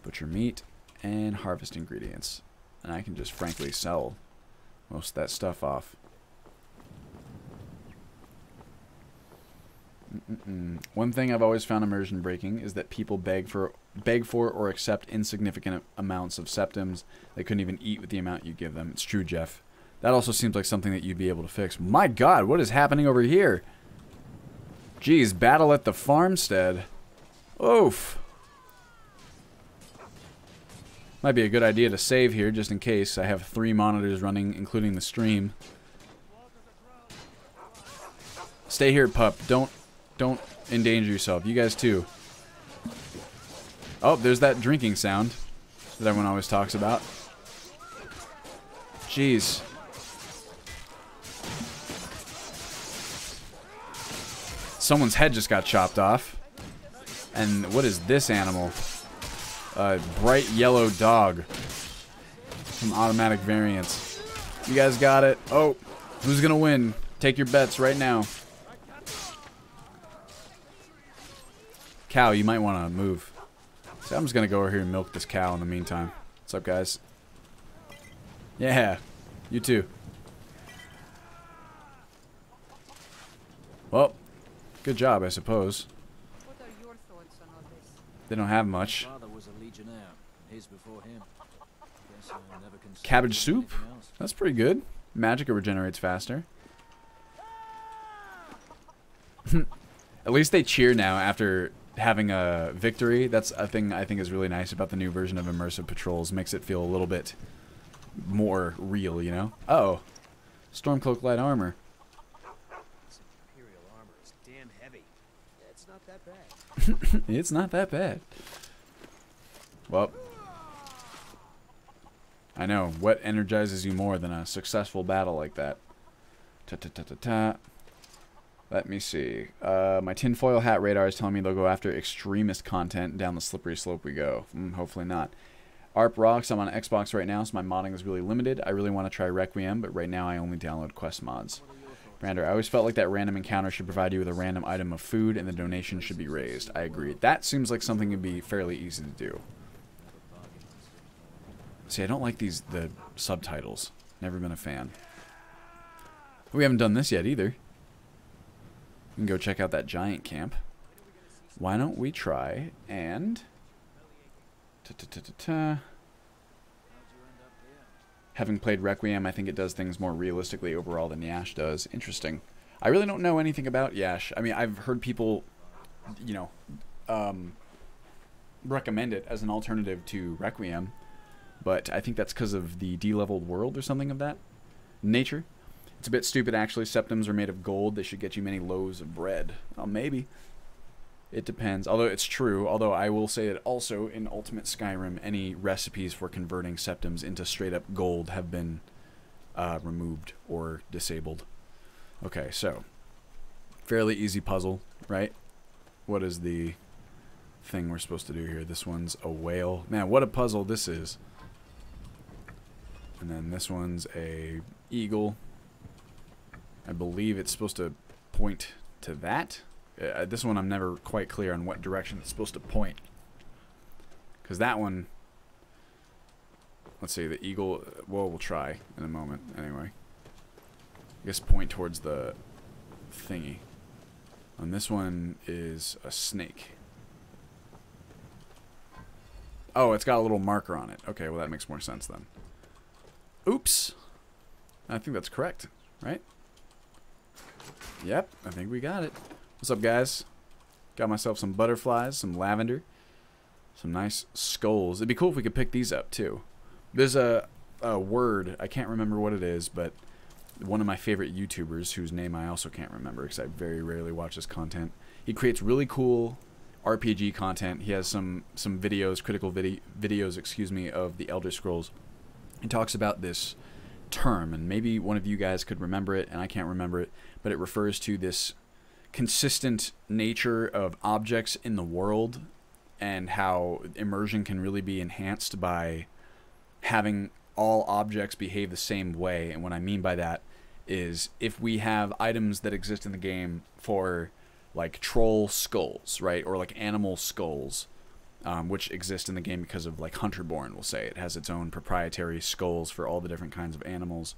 Butcher meat. And harvest ingredients. And I can just frankly sell most of that stuff off. One thing I've always found immersion breaking is that people beg for or accept insignificant amounts of septims they couldn't even eat with the amount you give them. It's true, Jeff. That also seems like something that you'd be able to fix. My God, what is happening over here? Geez, battle at the farmstead. Oof. Might be a good idea to save here just in case. I have 3 monitors running, including the stream. Stay here, pup. Don't endanger yourself. You guys too. Oh, there's that drinking sound that everyone always talks about. Jeez. Someone's head just got chopped off. And what is this animal? A bright yellow dog. Some automatic variants. You guys got it. Oh, who's gonna win? Take your bets right now. Cow, you might want to move. So I'm just gonna go over here and milk this cow in the meantime. What's up, guys? Yeah, you too. Well, good job, I suppose. What are your thoughts on all this? They don't have much. Father was a legionnaire. His before him. Guess I never considered Cabbage soup? anything else. That's pretty good. Magicka regenerates faster. At least they cheer now after having a victory. That's a thing I think is really nice about the new version of Immersive Patrols. Makes it feel a little bit more real, you know? Uh-oh. Stormcloak light armor. This Imperial armor is damn heavy. It's not that bad. It's not that bad. Well, I know. What energizes you more than a successful battle like that? Ta-ta-ta-ta-ta. Let me see. My tinfoil hat radar is telling me they'll go after extremist content. Down the slippery slope we go. Hopefully not. ARP rocks. I'm on Xbox right now, so my modding is really limited. I really want to try Requiem, but right now I only download Quest mods. Brander, I always felt like that random encounter should provide you with a random item of food, and the donation should be raised. I agree. That seems like something would be fairly easy to do. See, I don't like the subtitles. Never been a fan. We haven't done this yet either. We can go check out that giant camp. Why don't we try and... Having played Requiem, I think it does things more realistically overall than Yash does. Interesting. I really don't know anything about Yash. I mean, I've heard people, you know, recommend it as an alternative to Requiem. But I think that's because of the de-leveled world or something of that nature. It's a bit stupid, actually. Septims are made of gold. They should get you many loaves of bread. Well, maybe. It depends. Although it's true. Although I will say that also in Ultimate Skyrim, any recipes for converting septims into straight-up gold have been removed or disabled. Okay, so. Fairly easy puzzle, right? What is the thing we're supposed to do here? This one's a whale. Man, what a puzzle this is. And then this one's a eagle. I believe it's supposed to point to that. This one I'm never quite clear on what direction it's supposed to point. Because that one... Let's see, the eagle... Well, we'll try in a moment, anyway. I guess point towards the thingy. And this one is a snake. Oh, it's got a little marker on it. Okay, well that makes more sense then. Oops. I think that's correct, right? Yep, I think we got it. What's up, guys? Got myself some butterflies, some lavender, some nice skulls. It'd be cool if we could pick these up, too. There's a word, I can't remember what it is, but one of my favorite YouTubers, whose name I also can't remember because I very rarely watch his content, he creates really cool RPG content. He has some videos, critical videos, excuse me, of the Elder Scrolls. He talks about this term, and maybe one of you guys could remember it, and I can't remember it, but it refers to this consistent nature of objects in the world and how immersion can really be enhanced by having all objects behave the same way. And what I mean by that is if we have items that exist in the game for like troll skulls, right, or like animal skulls, which exist in the game because of like Hunterborn, we'll say. It has its own proprietary skulls for all the different kinds of animals.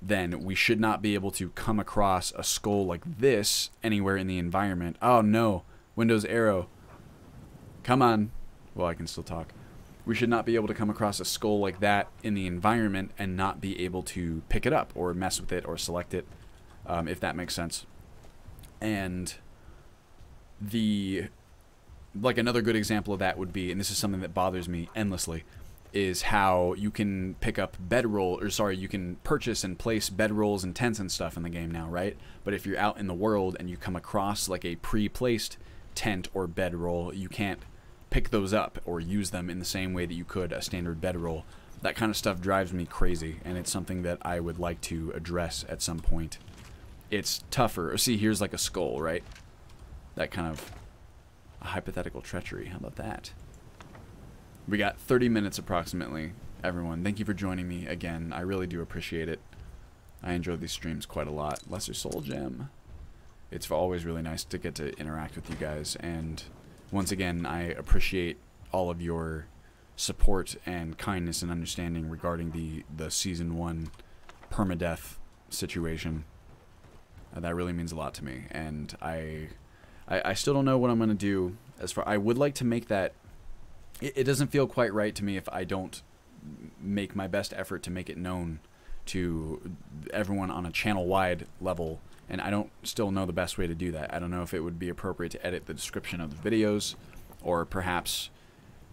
then we should not be able to come across a skull like this anywhere in the environment. Oh no, Windows arrow. Come on. Well, I can still talk. We should not be able to come across a skull like that in the environment and not be able to pick it up or mess with it or select it, if that makes sense. And like another good example of that would be, and this is something that bothers me endlessly, is how you can pick up you can purchase and place bedrolls and tents and stuff in the game now, right? But if you're out in the world and you come across like a pre-placed tent or bedroll, you can't pick those up or use them in the same way that you could a standard bedroll. That kind of stuff drives me crazy, and it's something that I would like to address at some point. It's tougher. See, here's like a skull, right? That kind of a hypothetical treachery. How about that? We got 30 minutes approximately, everyone. Thank you for joining me again. I really do appreciate it. I enjoy these streams quite a lot. Lesser Soul Gem. It's always really nice to get to interact with you guys, and once again, I appreciate all of your support and kindness and understanding regarding the Season 1 permadeath situation. That really means a lot to me, and I still don't know what I'm going to do. I would like to make that... It doesn't feel quite right to me if I don't make my best effort to make it known to everyone on a channel-wide level, and I don't still know the best way to do that. I don't know if it would be appropriate to edit the description of the videos, or perhaps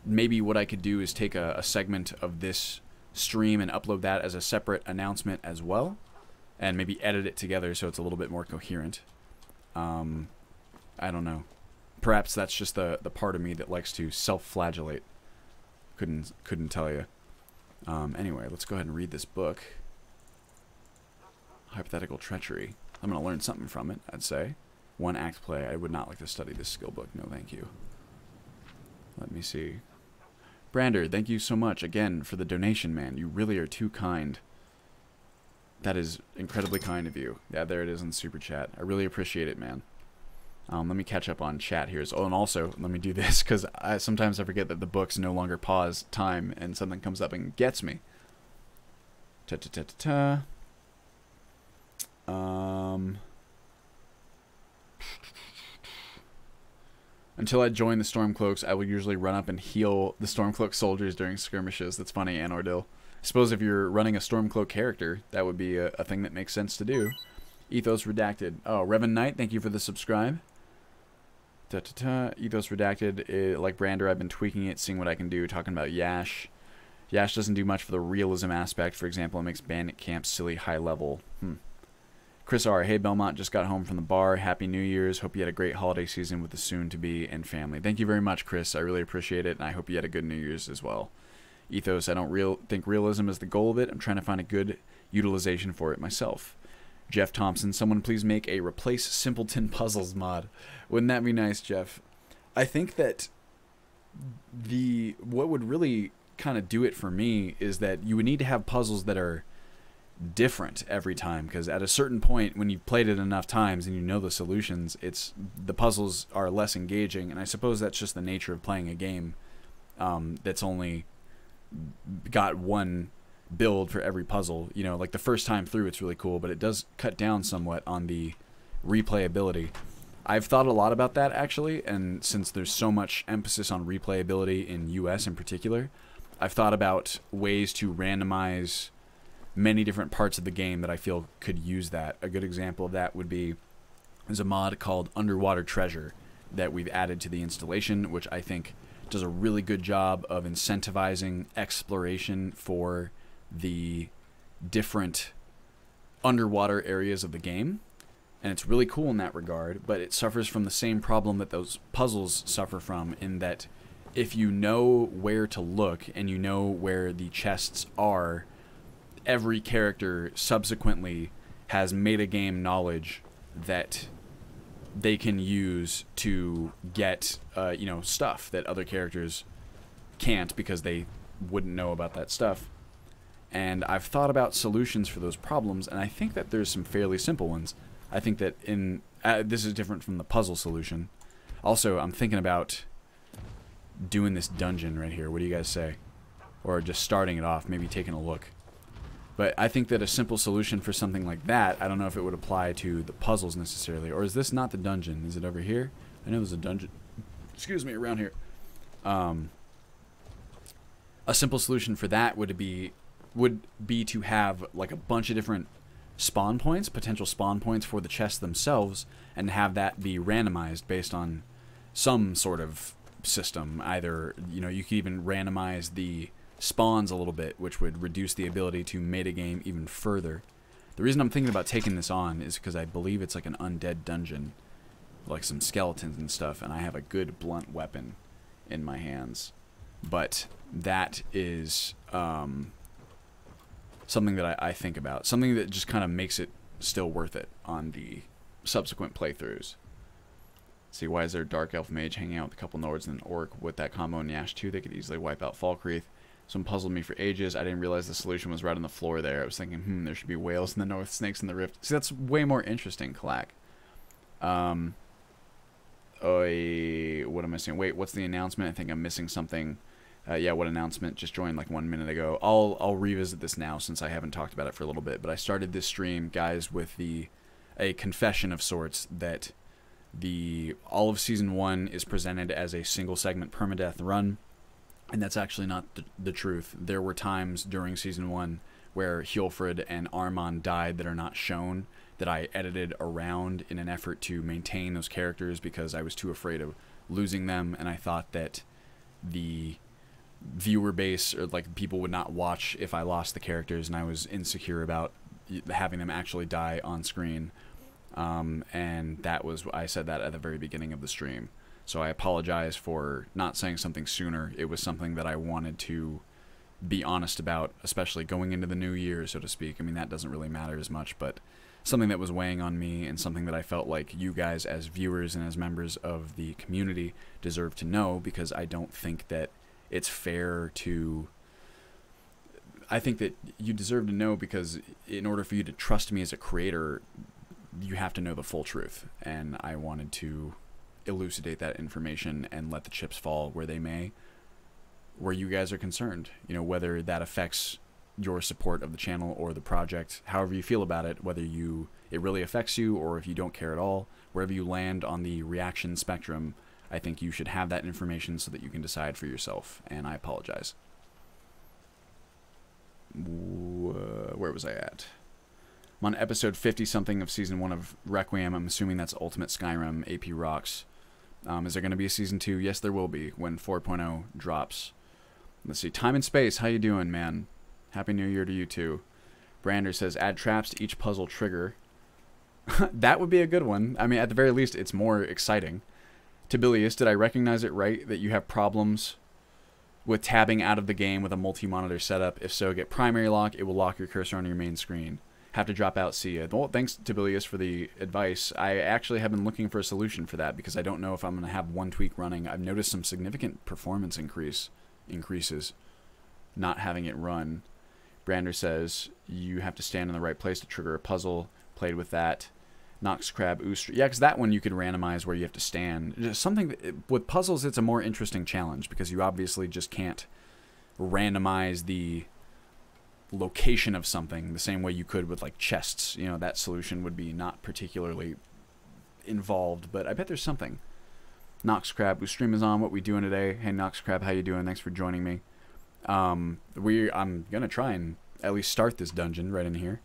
maybe what I could do is take a segment of this stream and upload that as a separate announcement as well, and maybe edit it together so it's a little bit more coherent. I don't know. Perhaps that's just the part of me that likes to self-flagellate. Couldn't tell you. Anyway, let's go ahead and read this book. Hypothetical Treachery. I'm going to learn something from it, I'd say. 1 act play. I would not like to study this skill book. No, thank you. Let me see. Brander, thank you so much again for the donation, man. You really are too kind. That is incredibly kind of you. Yeah, there it is in Super Chat. I really appreciate it, man. Let me catch up on chat here. Oh, and also, let me do this, because sometimes I forget that the books no longer pause time, and something comes up and gets me. Ta-ta-ta-ta-ta. Until I join the Stormcloaks, I will usually run up and heal the Stormcloak soldiers during skirmishes. That's funny, Anordil. I suppose if you're running a Stormcloak character, that would be a thing that makes sense to do. Ethos Redacted. Oh, Revan Knight, thank you for the subscribe. Ethos Redacted. Like Brander, I've been tweaking it, seeing what I can do, talking about Yash. Yash doesn't do much for the realism aspect. For example, it makes bandit camps silly high level. Chris R. Hey, Belmont, just got home from the bar. Happy New Year's. Hope you had a great holiday season with the soon-to-be and family. Thank you very much, Chris. I really appreciate it, and I hope you had a good New Year's as well. Ethos, I don't think realism is the goal of it. I'm trying to find a good utilization for it myself. Jeff Thompson, someone please make a Replace Simpleton Puzzles mod. Wouldn't that be nice, Jeff? I think that what would really kind of do it for me is that you would need to have puzzles that are different every time, because at a certain point when you've played it enough times and you know the solutions, the puzzles are less engaging, and I suppose that's just the nature of playing a game that's only got one build for every puzzle. You know, like the first time through it's really cool, but it does cut down somewhat on the replayability. I've thought a lot about that actually, and since there's so much emphasis on replayability in US in particular, I've thought about ways to randomize many different parts of the game that I feel could use that. A good example of that would be, there's a mod called Underwater Treasure that we've added to the installation, which I think does a really good job of incentivizing exploration for the different underwater areas of the game. And it's really cool in that regard, but it suffers from the same problem that those puzzles suffer from, in that if you know where to look and you know where the chests are, every character subsequently has metagame knowledge that they can use to get stuff that other characters can't, because they wouldn't know about that stuff. And I've thought about solutions for those problems, and I think that there's some fairly simple ones. I think that this is different from the puzzle solution. Also, I'm thinking about doing this dungeon right here. What do you guys say? Or just starting it off, maybe taking a look. But I think that a simple solution for something like that, I don't know if it would apply to the puzzles necessarily. Or is this not the dungeon? Is it over here? I know there's a dungeon, excuse me, around here. A simple solution for that would be to have like a bunch of different spawn points, potential spawn points for the chests themselves, and have that be randomized based on some sort of system. Either, you know, you could even randomize the spawns a little bit, which would reduce the ability to metagame even further. The reason I'm thinking about taking this on is because I believe it's like an undead dungeon, like some skeletons and stuff, and I have a good blunt weapon in my hands. But that is something that I think about. Something that just kind of makes it still worth it on the subsequent playthroughs. See, why is there a Dark Elf Mage hanging out with a couple Nords and an Orc? With that combo in Yash 2, they could easily wipe out Falkreath. Some puzzled me for ages. I didn't realize the solution was right on the floor there. I was thinking, there should be whales in the north, snakes in the rift. See, that's way more interesting, Clack. What am I saying? Wait, what's the announcement? I think I'm missing something. Yeah, what announcement? Just joined like 1 minute ago. I'll revisit this now since I haven't talked about it for a little bit. But I started this stream, guys, with a confession of sorts that all of Season 1 is presented as a single segment permadeath run. And that's actually not the truth. There were times during Season 1 where Hjolfred and Armand died that are not shown, that I edited around in an effort to maintain those characters because I was too afraid of losing them, and I thought that the viewer base, or like people, would not watch if I lost the characters, and I was insecure about having them actually die on screen. And that was, I said that at the very beginning of the stream. So I apologize for not saying something sooner. It was something that I wanted to be honest about, especially going into the new year, so to speak. I mean, that doesn't really matter as much, but something that was weighing on me and something that I felt like you guys as viewers and as members of the community deserve to know, because I don't think that it's fair to... I think that you deserve to know, because in order for you to trust me as a creator, you have to know the full truth, and I wanted to elucidate that information and let the chips fall where they may, where you guys are concerned. You know, whether that affects your support of the channel or the project, however you feel about it, whether it really affects you or if you don't care at all, wherever you land on the reaction spectrum, I think you should have that information so that you can decide for yourself, and I apologize. Where was I at? I'm on episode 50-something of Season 1 of Requiem. I'm assuming that's Ultimate Skyrim. AP rocks. Is there going to be a Season 2? Yes, there will be when 4.0 drops. Let's see. Time and Space, how you doing, man? Happy New Year to you, too. Brander says, add traps to each puzzle trigger. That would be a good one. I mean, at the very least, it's more exciting. Tibelius, did I recognize it right that you have problems with tabbing out of the game with a multi-monitor setup? If so, get primary lock. It will lock your cursor on your main screen. Have to drop out, see ya. Well, thanks, Tibelius, for the advice. I actually have been looking for a solution for that because I don't know if I'm going to have one tweak running. I've noticed some significant performance increases not having it run. Brander says you have to stand in the right place to trigger a puzzle. Played with that. Nox Crab Ooster. Yeah, because that one you could randomize where you have to stand. Just something with puzzles, it's a more interesting challenge because you obviously just can't randomize the location of something the same way you could with like chests. You know, that solution would be not particularly involved, but I bet there's something. Nox Crab, whose stream is on. What we doing today? Hey Nox Crab, how you doing? Thanks for joining me. I'm gonna try and at least start this dungeon right in here,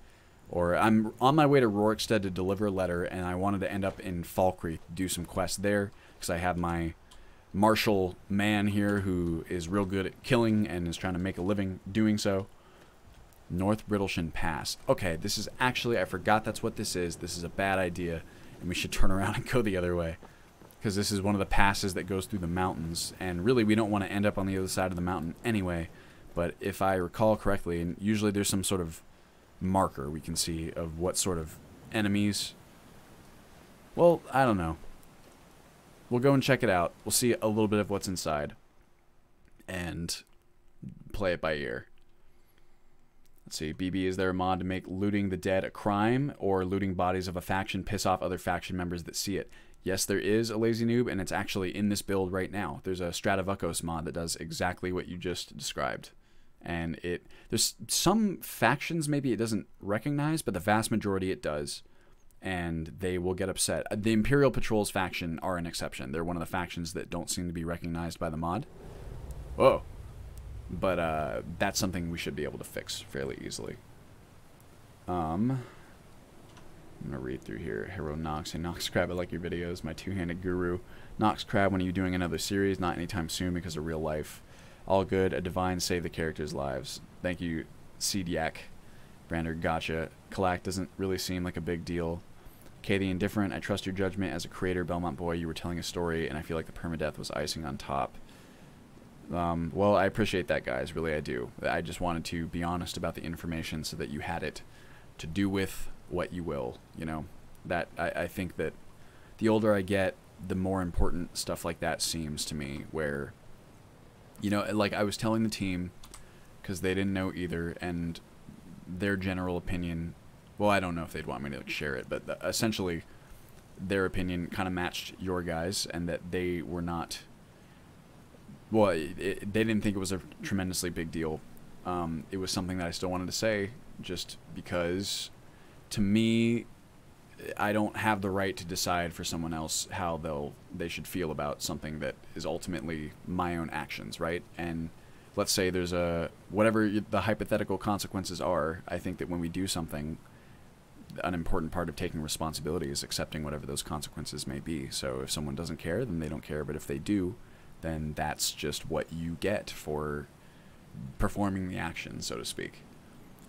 or I'm on my way to Rorikstead to deliver a letter, and I wanted to end up in Falkreath, do some quests there because I have my martial man here who is real good at killing and is trying to make a living doing so. North Brittleshin Pass. Okay, this is actually, I forgot that's what this is. This is a bad idea, and we should turn around and go the other way, because this is one of the passes that goes through the mountains, and really we don't want to end up on the other side of the mountain anyway. But if I recall correctly, and usually there's some sort of marker we can see of what sort of enemies. Well, I don't know. We'll go and check it out. We'll see a little bit of what's inside and play it by ear. Let's see. BB, is there a mod to make looting the dead a crime, or looting bodies of a faction piss off other faction members that see it? Yes, there is a lazy noob, and it's actually in this build right now. There's a Stratavukos mod that does exactly what you just described. And there's some factions maybe it doesn't recognize, but the vast majority it does. And they will get upset. The Imperial Patrols faction are an exception. They're one of the factions that don't seem to be recognized by the mod. Whoa. But that's something we should be able to fix fairly easily. I'm going to read through here. Hero Nox. Hey, Nox Crab, I like your videos. My two-handed guru. Nox Crab, when are you doing another series? Not anytime soon because of real life. All good. A divine save the characters' lives. Thank you, Cediac. Brander, gotcha. Kalak doesn't really seem like a big deal. Kay the Indifferent, I trust your judgment as a creator, Belmont boy. You were telling a story, and I feel like the permadeath was icing on top. Well, I appreciate that, guys. Really, I do. I just wanted to be honest about the information so that you had it to do with what you will, you know. That I think that the older I get, the more important stuff like that seems to me, where, you know, like I was telling the team, because they didn't know either, and their general opinion, well, I don't know if they'd want me to like, share it, but essentially their opinion kind of matched your guys, and that they were not, well, they didn't think it was a tremendously big deal. It was something that I still wanted to say, just because to me, I don't have the right to decide for someone else how they should feel about something that is ultimately my own actions, right? And let's say there's whatever the hypothetical consequences are, I think that when we do something, an important part of taking responsibility is accepting whatever those consequences may be. So if someone doesn't care, then they don't care. But if they do, then that's just what you get for performing the action, so to speak.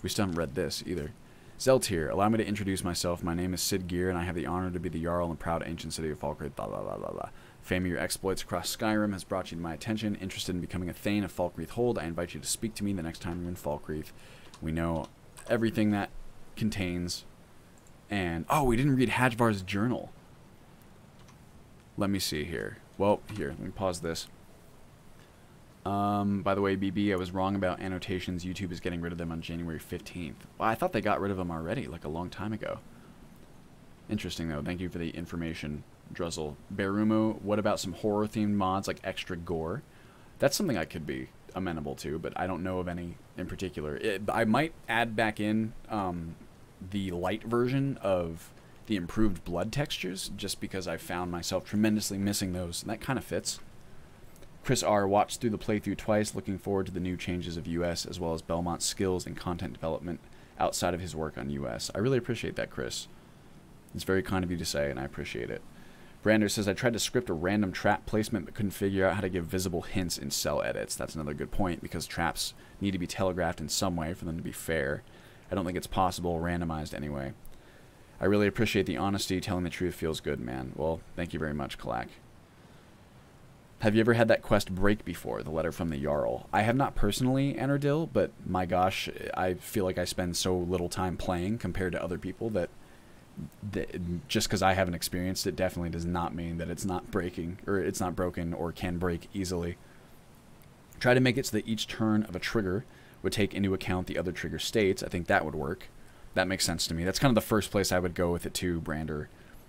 We still haven't read this either. Zeltier, allow me to introduce myself. My name is Sid Gear, and I have the honor to be the Jarl in the proud ancient city of Falkreath. Blah, blah, blah, blah, blah. Fame of your exploits across Skyrim has brought you to my attention. Interested in becoming a Thane of Falkreath Hold, I invite you to speak to me the next time you're in Falkreath. We know everything that contains. And, oh, we didn't read Hajvar's journal. Let me see here. Well, here, let me pause this. By the way, BB, I was wrong about annotations. YouTube is getting rid of them on January 15th. Well, I thought they got rid of them already, like a long time ago. Interesting, though. Thank you for the information, Druzzle. Berumo, what about some horror-themed mods like extra gore? That's something I could be amenable to, but I don't know of any in particular. I might add back in the light version of the improved blood textures, just because I found myself tremendously missing those, and that kind of fits. Chris R. watched through the playthrough twice, looking forward to the new changes of US, as well as Belmont's skills and content development outside of his work on US. I really appreciate that, Chris. It's very kind of you to say, and I appreciate it. Brander says, I tried to script a random trap placement, but couldn't figure out how to give visible hints in cell edits. That's another good point, because traps need to be telegraphed in some way for them to be fair. I don't think it's possible, randomized anyway. I really appreciate the honesty. Telling the truth feels good, man. Well, thank you very much, Kalak. Have you ever had that quest break before, the letter from the Jarl? I have not personally, Anardil, but my gosh, I feel like I spend so little time playing compared to other people that just because I haven't experienced it definitely does not mean that it's not breaking, or it's not broken, or can break easily. Try to make it so that each turn of a trigger would take into account the other trigger states. I think that would work. That makes sense to me. That's kind of the first place I would go with it too, Brander,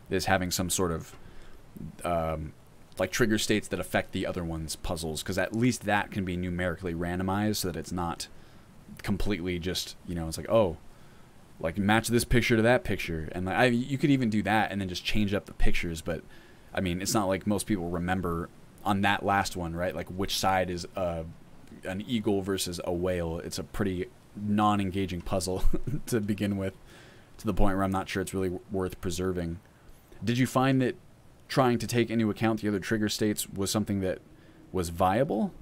is having some sort of like trigger states that affect the other one's puzzles, because at least that can be numerically randomized so that it's not completely just, you know, it's like, oh, like match this picture to that picture, and like you could even do that and then just change up the pictures. But I mean, it's not like most people remember on that last one, right? Like which side is an eagle versus a whale. It's a pretty non-engaging puzzle to begin with, to the point where I'm not sure it's really worth preserving. Did you find that trying to take into account the other trigger states was something that was viable?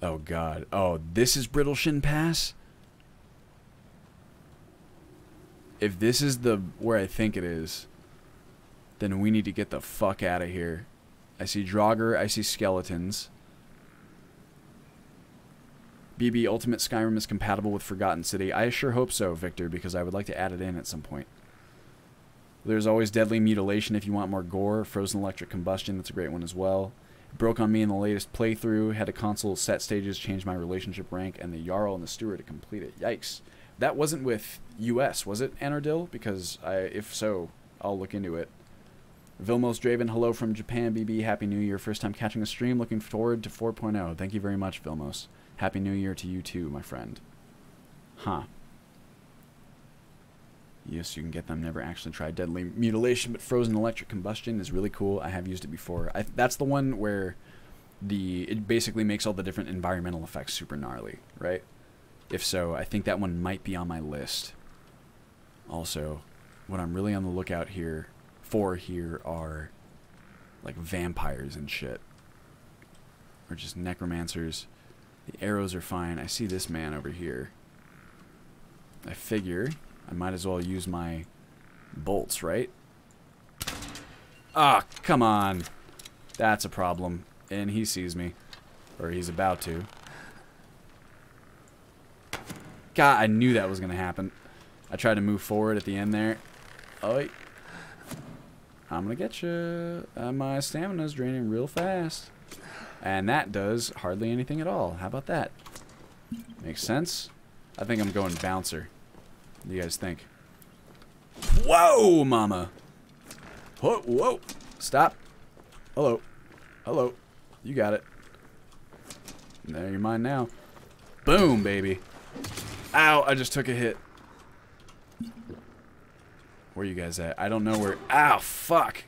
Oh god. Oh, this is Brittleshin Pass? If this is where I think it is, then we need to get the fuck out of here. I see Draugr, I see skeletons. BB, Ultimate Skyrim is compatible with Forgotten City. I sure hope so, Victor, because I would like to add it in at some point. There's always Deadly Mutilation if you want more gore. Frozen Electric Combustion, that's a great one as well. It broke on me in the latest playthrough. Had a console set stages, changed my relationship rank, and the Jarl and the Steward to complete it. Yikes. That wasn't with US, was it, Anardil? Because if so, I'll look into it. Vilmos Draven, hello from Japan, BB. Happy New Year. First time catching a stream. Looking forward to 4.0. Thank you very much, Vilmos. Happy New Year to you too, my friend. Huh. Yes, you can get them. Never actually tried deadly mutilation, but frozen electric combustion is really cool. I have used it before. That's the one where it basically makes all the different environmental effects super gnarly, right? If so, I think that one might be on my list. Also, what I'm really on the lookout for here are like vampires and shit. Or just necromancers. The arrows are fine. I see this man over here. I figure I might as well use my bolts, right? Ah, come on. That's a problem. And he sees me. Or he's about to. God, I knew that was going to happen. I tried to move forward at the end there. Oh, wait. I'm going to get you. My stamina's draining real fast. And that does hardly anything at all. How about that? Makes sense. I think I'm going bouncer. What do you guys think? Whoa, mama. Whoa, whoa. Stop. Hello. Hello. You got it. There, you're mine now. Boom, baby. Ow, I just took a hit. Where you guys at? I don't know where. Ow, fuck.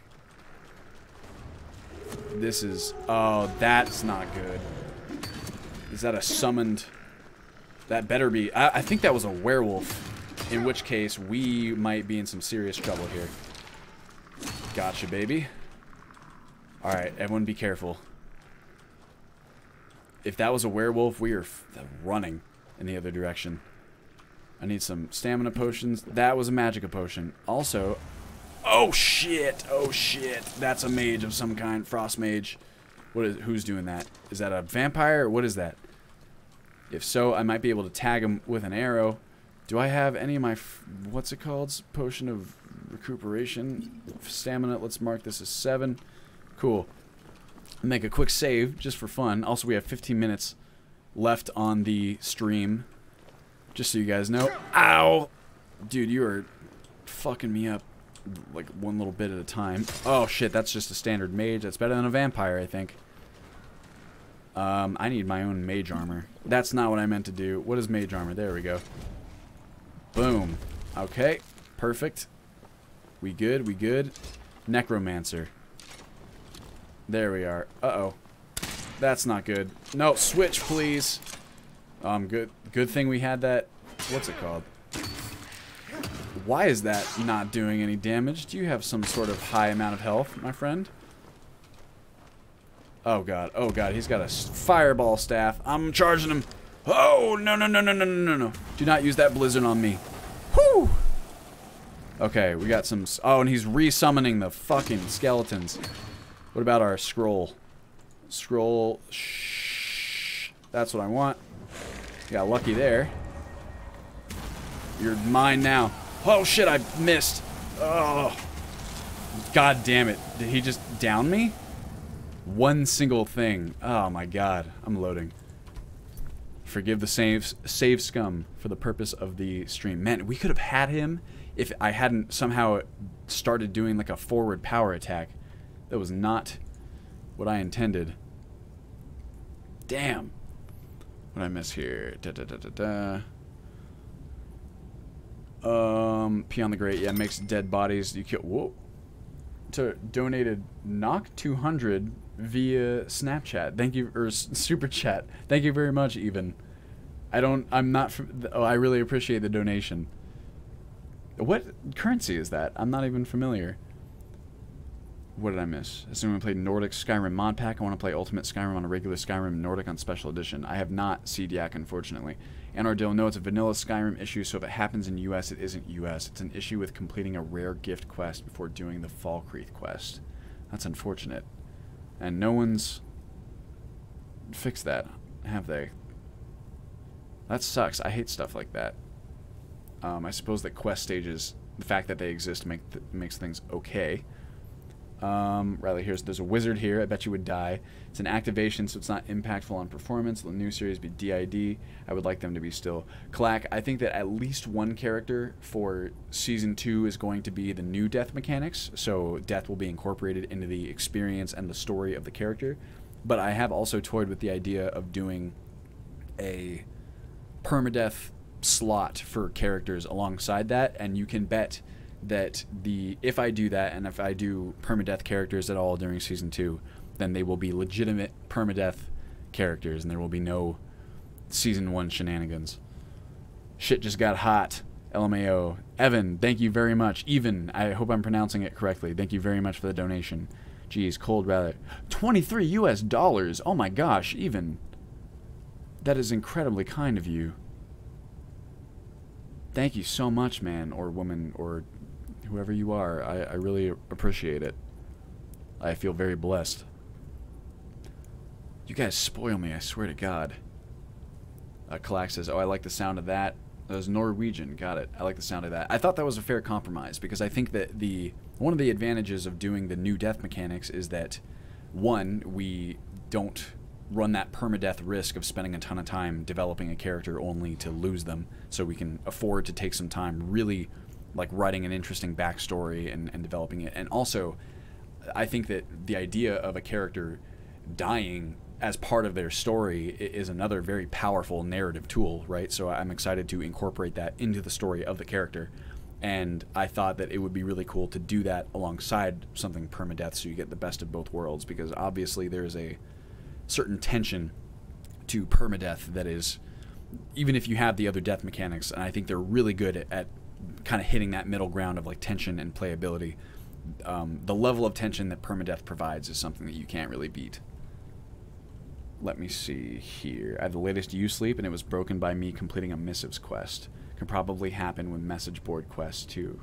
This is... Oh, that's not good. Is that a summoned... That better be... I think that was a werewolf. In which case, we might be in some serious trouble here. Gotcha, baby. Alright, everyone be careful. If that was a werewolf, we are running in the other direction. I need some stamina potions. That was a magica potion. Also... Oh, shit! Oh, shit! That's a mage of some kind. Frost mage. Who's doing that? Is that a vampire, or what is that? If so, I might be able to tag him with an arrow. Do I have any of my... What's it called? Potion of recuperation. Stamina. Let's mark this as 7. Cool. Make a quick save, just for fun. Also, we have 15 minutes left on the stream. Just so you guys know. Ow! Dude, you are fucking me up like one little bit at a time. Oh, shit. That's just a standard mage. That's better than a vampire, I think. I need my own mage armor. That's not what I meant to do. What is mage armor? There we go. Boom. Okay. Perfect. We good? We good? Necromancer. There we are. Uh-oh. That's not good. No, switch, please. Good. Good thing we had that. What's it called? Why is that not doing any damage? Do you have some sort of high amount of health, my friend? Oh, God. Oh, God. He's got a fireball staff. I'm charging him. Oh, no, no, no, no, no, no, no, no. Do not use that blizzard on me. Whew. Okay, we got some... Oh, and he's re-summoning the fucking skeletons. What about our scroll? Scroll... Shh. That's what I want. Got lucky there. You're mine now. Oh, shit, I missed. Oh. God damn it. Did he just down me? One single thing. Oh, my God. I'm loading. Forgive the save scum for the purpose of the stream. Man, we could have had him if I hadn't somehow started doing like a forward power attack. That was not what I intended. Damn. What did I miss here? Pee on the grate. Yeah, makes dead bodies. You kill. Whoa. Donated knock 200 via Snapchat. Thank you, or super chat. Thank you very much. Even. I'm not. Oh, I really appreciate the donation. What currency is that? I'm not even familiar. What did I miss? Assuming I played Nordic Skyrim mod pack. I want to play Ultimate Skyrim on a regular Skyrim, Nordic on special edition. I have not CDAC, unfortunately. Anardil, no, it's a vanilla Skyrim issue, so if it happens in US, it isn't US. It's an issue with completing a rare gift quest before doing the Falkreath quest. That's unfortunate. And no one's fixed that, have they? That sucks. I hate stuff like that. I suppose that quest stages, the fact that they exist makes things okay. Riley, there's a wizard here. I bet you would die. It's an activation, so it's not impactful on performance. The new series be DID. I would like them to be still. Clack, I think that at least one character for Season 2 is going to be the new death mechanics, so death will be incorporated into the experience and the story of the character. But I have also toyed with the idea of doing a permadeath slot for characters alongside that, and you can bet that if I do that, and if I do permadeath characters at all during Season 2, then they will be legitimate permadeath characters, and there will be no Season 1 shenanigans. Shit just got hot. LMAO. Evan, thank you very much. Even, I hope I'm pronouncing it correctly. Thank you very much for the donation. Geez, cold rather. 23 US dollars. Oh my gosh, Even. That is incredibly kind of you. Thank you so much, man, or woman, or whoever you are. I really appreciate it. I feel very blessed. You guys spoil me, I swear to God. Kalak says, oh, I like the sound of that. That was Norwegian. Got it. I like the sound of that. I thought that was a fair compromise, because I think that one of the advantages of doing the new death mechanics is that, one, we don't run that permadeath risk of spending a ton of time developing a character only to lose them, so we can afford to take some time really like writing an interesting backstory and developing it. And also, I think that the idea of a character dying as part of their story is another very powerful narrative tool, right? So I'm excited to incorporate that into the story of the character, and I thought that it would be really cool to do that alongside something permadeath, so you get the best of both worlds, because obviously there's a certain tension to permadeath that is, even if you have the other death mechanics, and I think they're really good at kind of hitting that middle ground of like tension and playability, the level of tension that permadeath provides is something that you can't really beat. Let me see here. I have the latest U-Sleep, and it was broken by me completing a missives quest. Can probably happen with message board quests, too.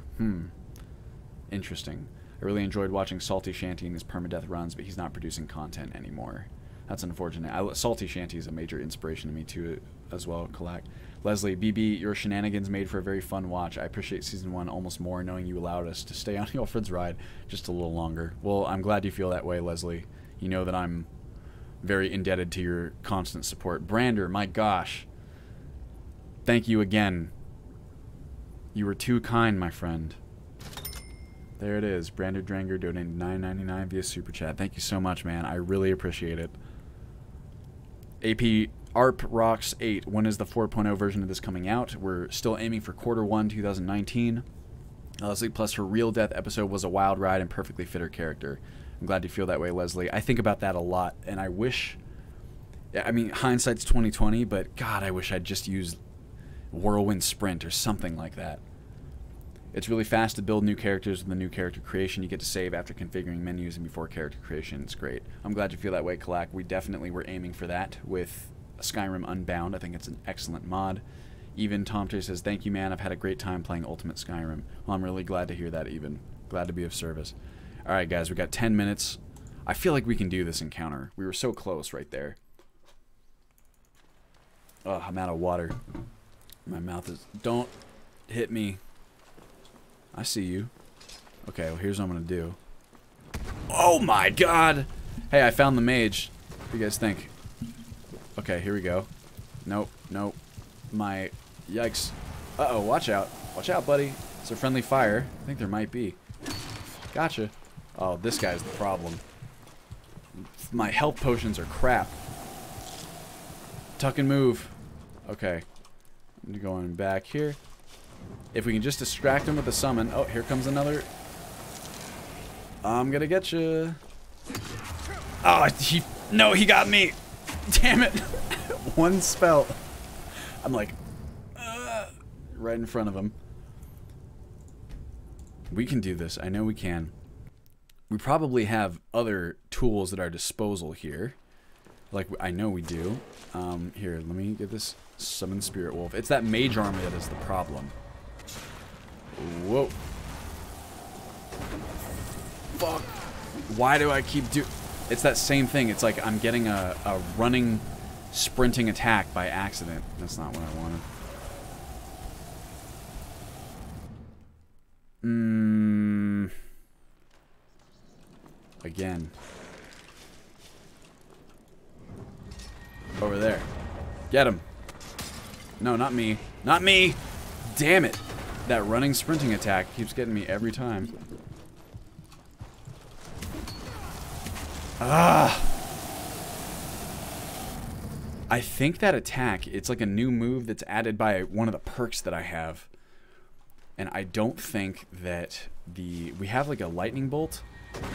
Interesting. I really enjoyed watching Salty Shanty in his permadeath runs, but he's not producing content anymore. That's unfortunate. Salty Shanty is a major inspiration to me, too, as well, Kalak. Leslie, BB, your shenanigans made for a very fun watch. I appreciate Season 1 almost more, knowing you allowed us to stay on Alfred's ride just a little longer. Well, I'm glad you feel that way, Leslie. You know that I'm very indebted to your constant support. Brander, my gosh. Thank you again. You were too kind, my friend. There it is. Brander Dranger donated $9.99 via Super Chat. Thank you so much, man. I really appreciate it. AP ARP Rocks 8. When is the 4.0 version of this coming out? We're still aiming for Q1 2019. Leslie, plus her Real Death episode was a wild ride and perfectly fit her character. I'm glad you feel that way, Leslie. I think about that a lot, and I wish... I mean, hindsight's 20/20, but God, I wish I'd just used Whirlwind Sprint or something like that. It's really fast to build new characters with the new character creation. You get to save after configuring menus and before character creation. It's great. I'm glad you feel that way, Kalak. We definitely were aiming for that with Skyrim Unbound. I think it's an excellent mod. Even Tomter says, thank you, man. I've had a great time playing Ultimate Skyrim. Well, I'm really glad to hear that, Even. Glad to be of service. Alright, guys, we got 10 minutes. I feel like we can do this encounter. We were so close right there. Oh, I'm out of water. My mouth is... Don't hit me. I see you. Okay, well, here's what I'm going to do. Oh, my God! Hey, I found the mage. What do you guys think? Okay, here we go. Nope, nope. My... Yikes. Uh-oh, watch out. Watch out, buddy. It's a friendly fire. I think there might be. Gotcha. Oh, this guy's the problem. My health potions are crap. Tuck and move. Okay. I'm going back here. If we can just distract him with the summon. Oh, here comes another. I'm gonna get you. Oh, no, he got me. Damn it. One spell. I'm like, right in front of him. We can do this. I know we can. We probably have other tools at our disposal here. Like, I know we do. Here, let me get this Summon Spirit Wolf. It's that mage armor that is the problem. Whoa. Fuck. Why do I keep It's that same thing. It's like I'm getting a running, sprinting attack by accident. That's not what I wanted. Again. Over there. Get him. No, not me. Not me! Damn it! That running sprinting attack keeps getting me every time. Ah! I think that attack, it's like a new move that's added by one of the perks that I have. And I don't think that we have like a lightning bolt,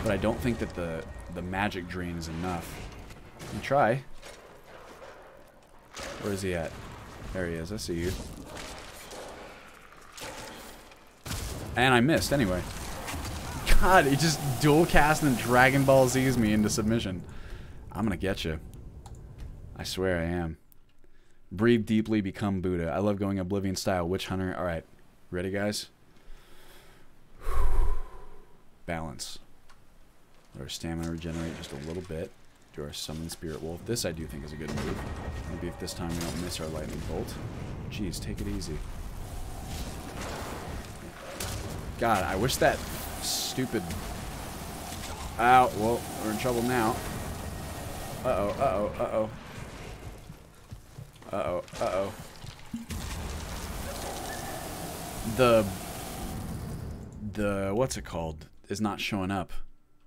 but I don't think that the magic drain is enough. Let me try. Where is he at? There he is. I see you. And I missed anyway. God, he just dual cast and Dragon Ball Z's me into submission. I'm gonna get you. I swear I am. Breathe deeply, become Buddha. I love going Oblivion style. Witch Hunter. Alright. Ready, guys? Balance. Let our stamina regenerate just a little bit. Do our Summon Spirit Wolf. This I do think is a good move. Maybe if this time we don't miss our Lightning Bolt. Jeez, take it easy. God, I wish that stupid... Ow, well, we're in trouble now. Uh-oh, uh-oh, uh-oh. Uh-oh, uh-oh. The what's it called is not showing up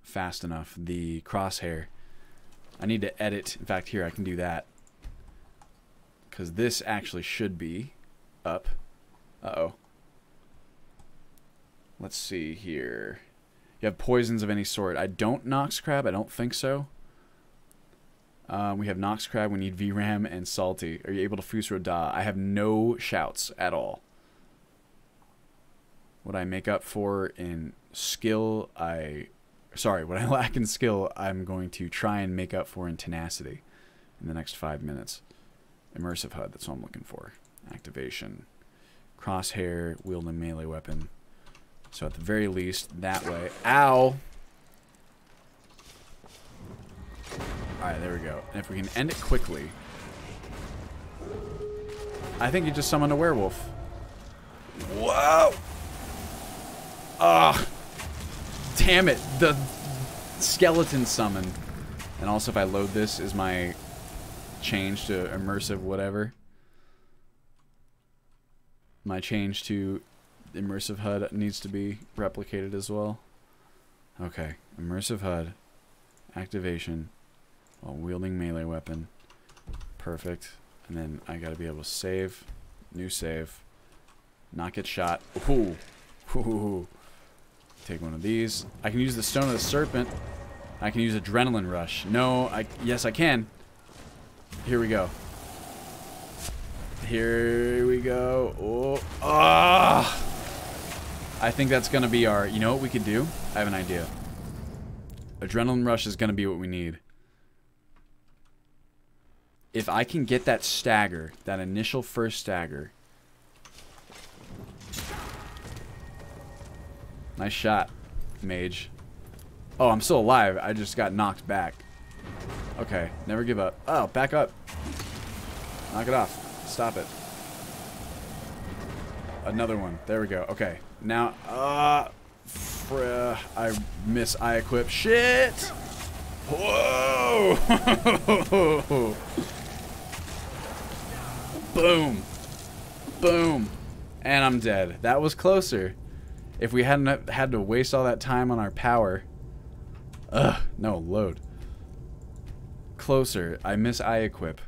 fast enough. The crosshair. I need to edit. In fact, here I can do that. Because this actually should be up. Uh-oh. Let's see here. You have poisons of any sort. I don't Nox Crab. I don't think so. We have Nox Crab. We need VRAM and Salty. Are you able to Fusro Da? I have no shouts at all. What I make up for in skill, Sorry, what I lack in skill, I'm going to try and make up for in tenacity in the next 5 minutes. Immersive HUD, that's what I'm looking for. Activation. Crosshair, wield a melee weapon. So at the very least, that way. Ow! Alright, there we go. And if we can end it quickly... I think he just summoned a werewolf. Whoa! Ugh! Damn it! The skeleton summon. And also if I load this, is my change to immersive whatever. My change to immersive HUD needs to be replicated as well. Okay. Immersive HUD. Activation. While wielding melee weapon. Perfect. And then I gotta be able to save. New save. Not get shot. Ooh. Ooh. Take one of these. I can use the Stone of the Serpent. I can use Adrenaline Rush. No, yes I can. Here we go. Here we go. Oh. Ah! I think that's gonna be our... You know what we could do? I have an idea. Adrenaline Rush is gonna be what we need. If I can get that stagger, that initial first stagger... Nice shot, mage. Oh, I'm still alive. I just got knocked back. Okay, never give up. Oh, back up. Knock it off. Stop it. Another one. There we go. Okay. Now, I miss eye equip. Shit! Whoa! Boom. Boom. And I'm dead. That was closer. If we hadn't had to waste all that time on our power. Ugh, no, load. Closer. I miss eye equip.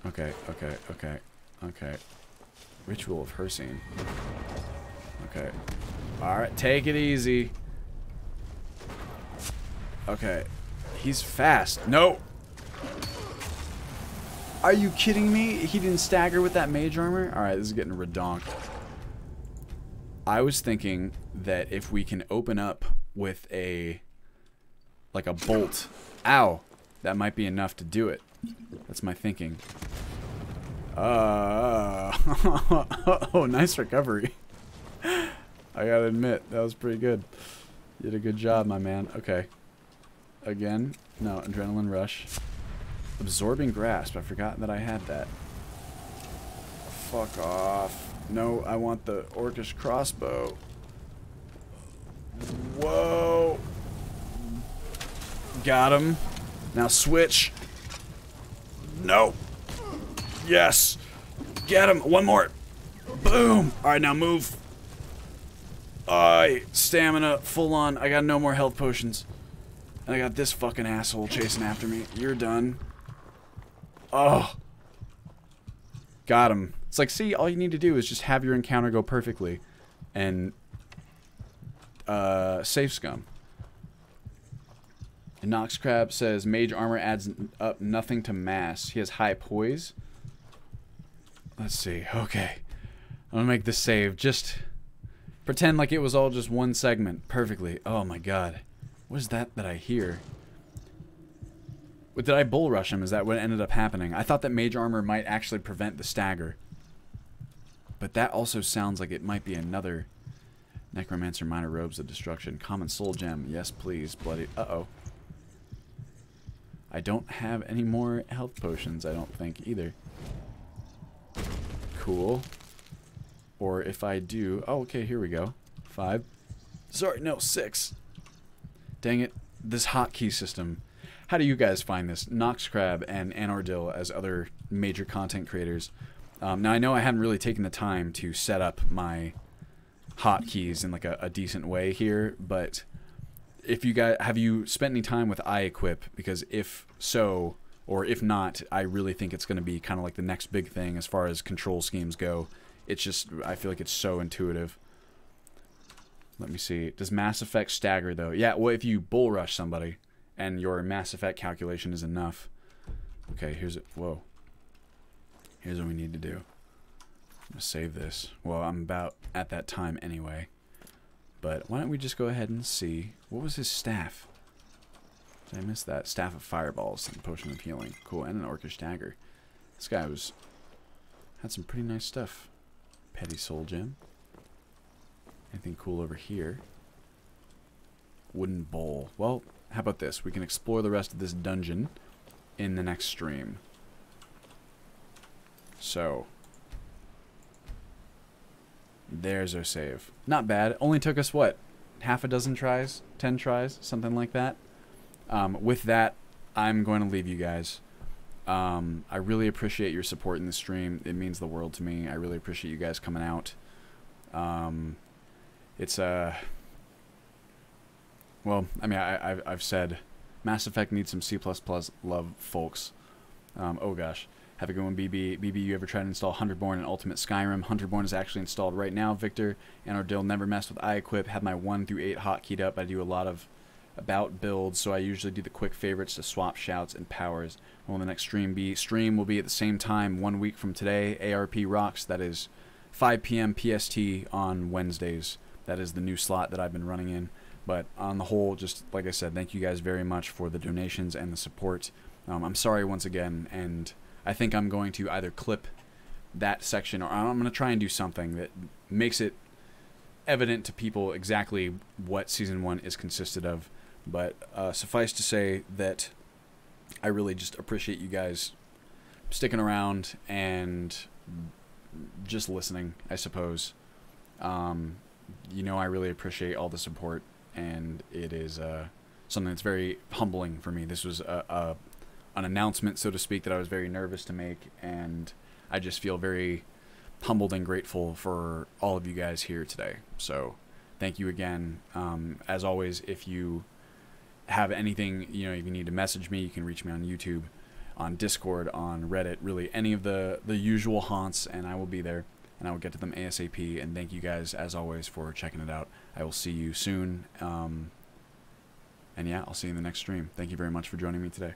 Okay, okay, okay, okay. Ritual of Hersine. Okay. Alright, take it easy. Okay. He's fast. No! Are you kidding me? He didn't stagger with that mage armor? Alright, this is getting redonk. I was thinking that if we can open up with a... like a bolt. Ow! That might be enough to do it. That's my thinking. Oh, nice recovery. I gotta admit, that was pretty good. You did a good job, my man. Okay. Again. No, Adrenaline Rush. Absorbing Grasp. I forgot that I had that. Fuck off. No, I want the Orcish Crossbow. Whoa. Got him. Now switch. No. Yes. Get him. One more. Boom. Alright, now move. Stamina full on. I got no more health potions. And I got this fucking asshole chasing after me. You're done. Oh. Got him. It's like, see, all you need to do is just have your encounter go perfectly. And, save scum. And Nox Crab says, mage armor adds up nothing to mass. He has high poise. Let's see. Okay. I'm gonna make this save. Just pretend like it was all just one segment. Perfectly. Oh my god. What is that I hear? Did I bull rush him? Is that what ended up happening? I thought that mage armor might actually prevent the stagger. But that also sounds like it might be another necromancer minor robes of destruction. Common soul gem. Yes, please. Bloody. Uh-oh. I don't have any more health potions, I don't think, either. Cool. Or if I do... Oh, okay, here we go. 5. Sorry, no, 6. Dang it. This hotkey system. How do you guys find this? Nox Crab and Anordil as other major content creators. Now, I know I hadn't really taken the time to set up my hotkeys in like a decent way here, but if you guys... Have you spent any time with iEquip? Because if so, or if not, I really think it's going to be kind of like the next big thing as far as control schemes go. It's just... I feel like it's so intuitive. Let me see. Does Mass Effect stagger, though? Yeah, well, if you bull rush somebody and your Mass Effect calculation is enough. Okay, here's it. Whoa. Here's what we need to do. I'm going to save this. Well, I'm about at that time anyway. But why don't we just go ahead and see. What was his staff? Did I miss that? Staff of Fireballs and Potion of Healing. Cool, and an Orcish Dagger. This guy had some pretty nice stuff. Petty Soul Gem. Anything cool over here? Wooden Bowl. Well, how about this? We can explore the rest of this dungeon in the next stream. So, there's our save. Not bad. Only took us, what, half a dozen tries? 10 tries? Something like that. With that, I'm going to leave you guys. I really appreciate your support in the stream. It means the world to me. I really appreciate you guys coming out. It's well, I mean, I've said Mass Effect needs some C++ love, folks. Oh gosh. Have a good one, BB. BB, you ever tried to install Hunterborn in Ultimate Skyrim? Hunterborn is actually installed right now, Victor. And Ordil never messed with iEquip. Have my 1 through 8 hotkeyed up. I do a lot of about builds, so I usually do the quick favorites to swap shouts and powers. When will the next stream be? Stream will be at the same time 1 week from today. ARP rocks. That is 5 p.m. PST on Wednesdays. That is the new slot that I've been running in. But on the whole, just like I said, thank you guys very much for the donations and the support. I'm sorry once again, and I think I'm going to either clip that section, or I'm going to try and do something that makes it evident to people exactly what Season 1 is consisted of. But suffice to say that I really just appreciate you guys sticking around and just listening, I suppose. You know, I really appreciate all the support, and it is something that's very humbling for me. This was an announcement, so to speak, that I was very nervous to make, and I just feel very humbled and grateful for all of you guys here today. So thank you again. As always, if you have anything, you know, if you need to message me, you can reach me on YouTube, on Discord, on Reddit, really any of the usual haunts, and I will be there, and I will get to them ASAP. And thank you guys, as always, for checking it out. I will see you soon. And yeah, I'll see you in the next stream. Thank you very much for joining me today.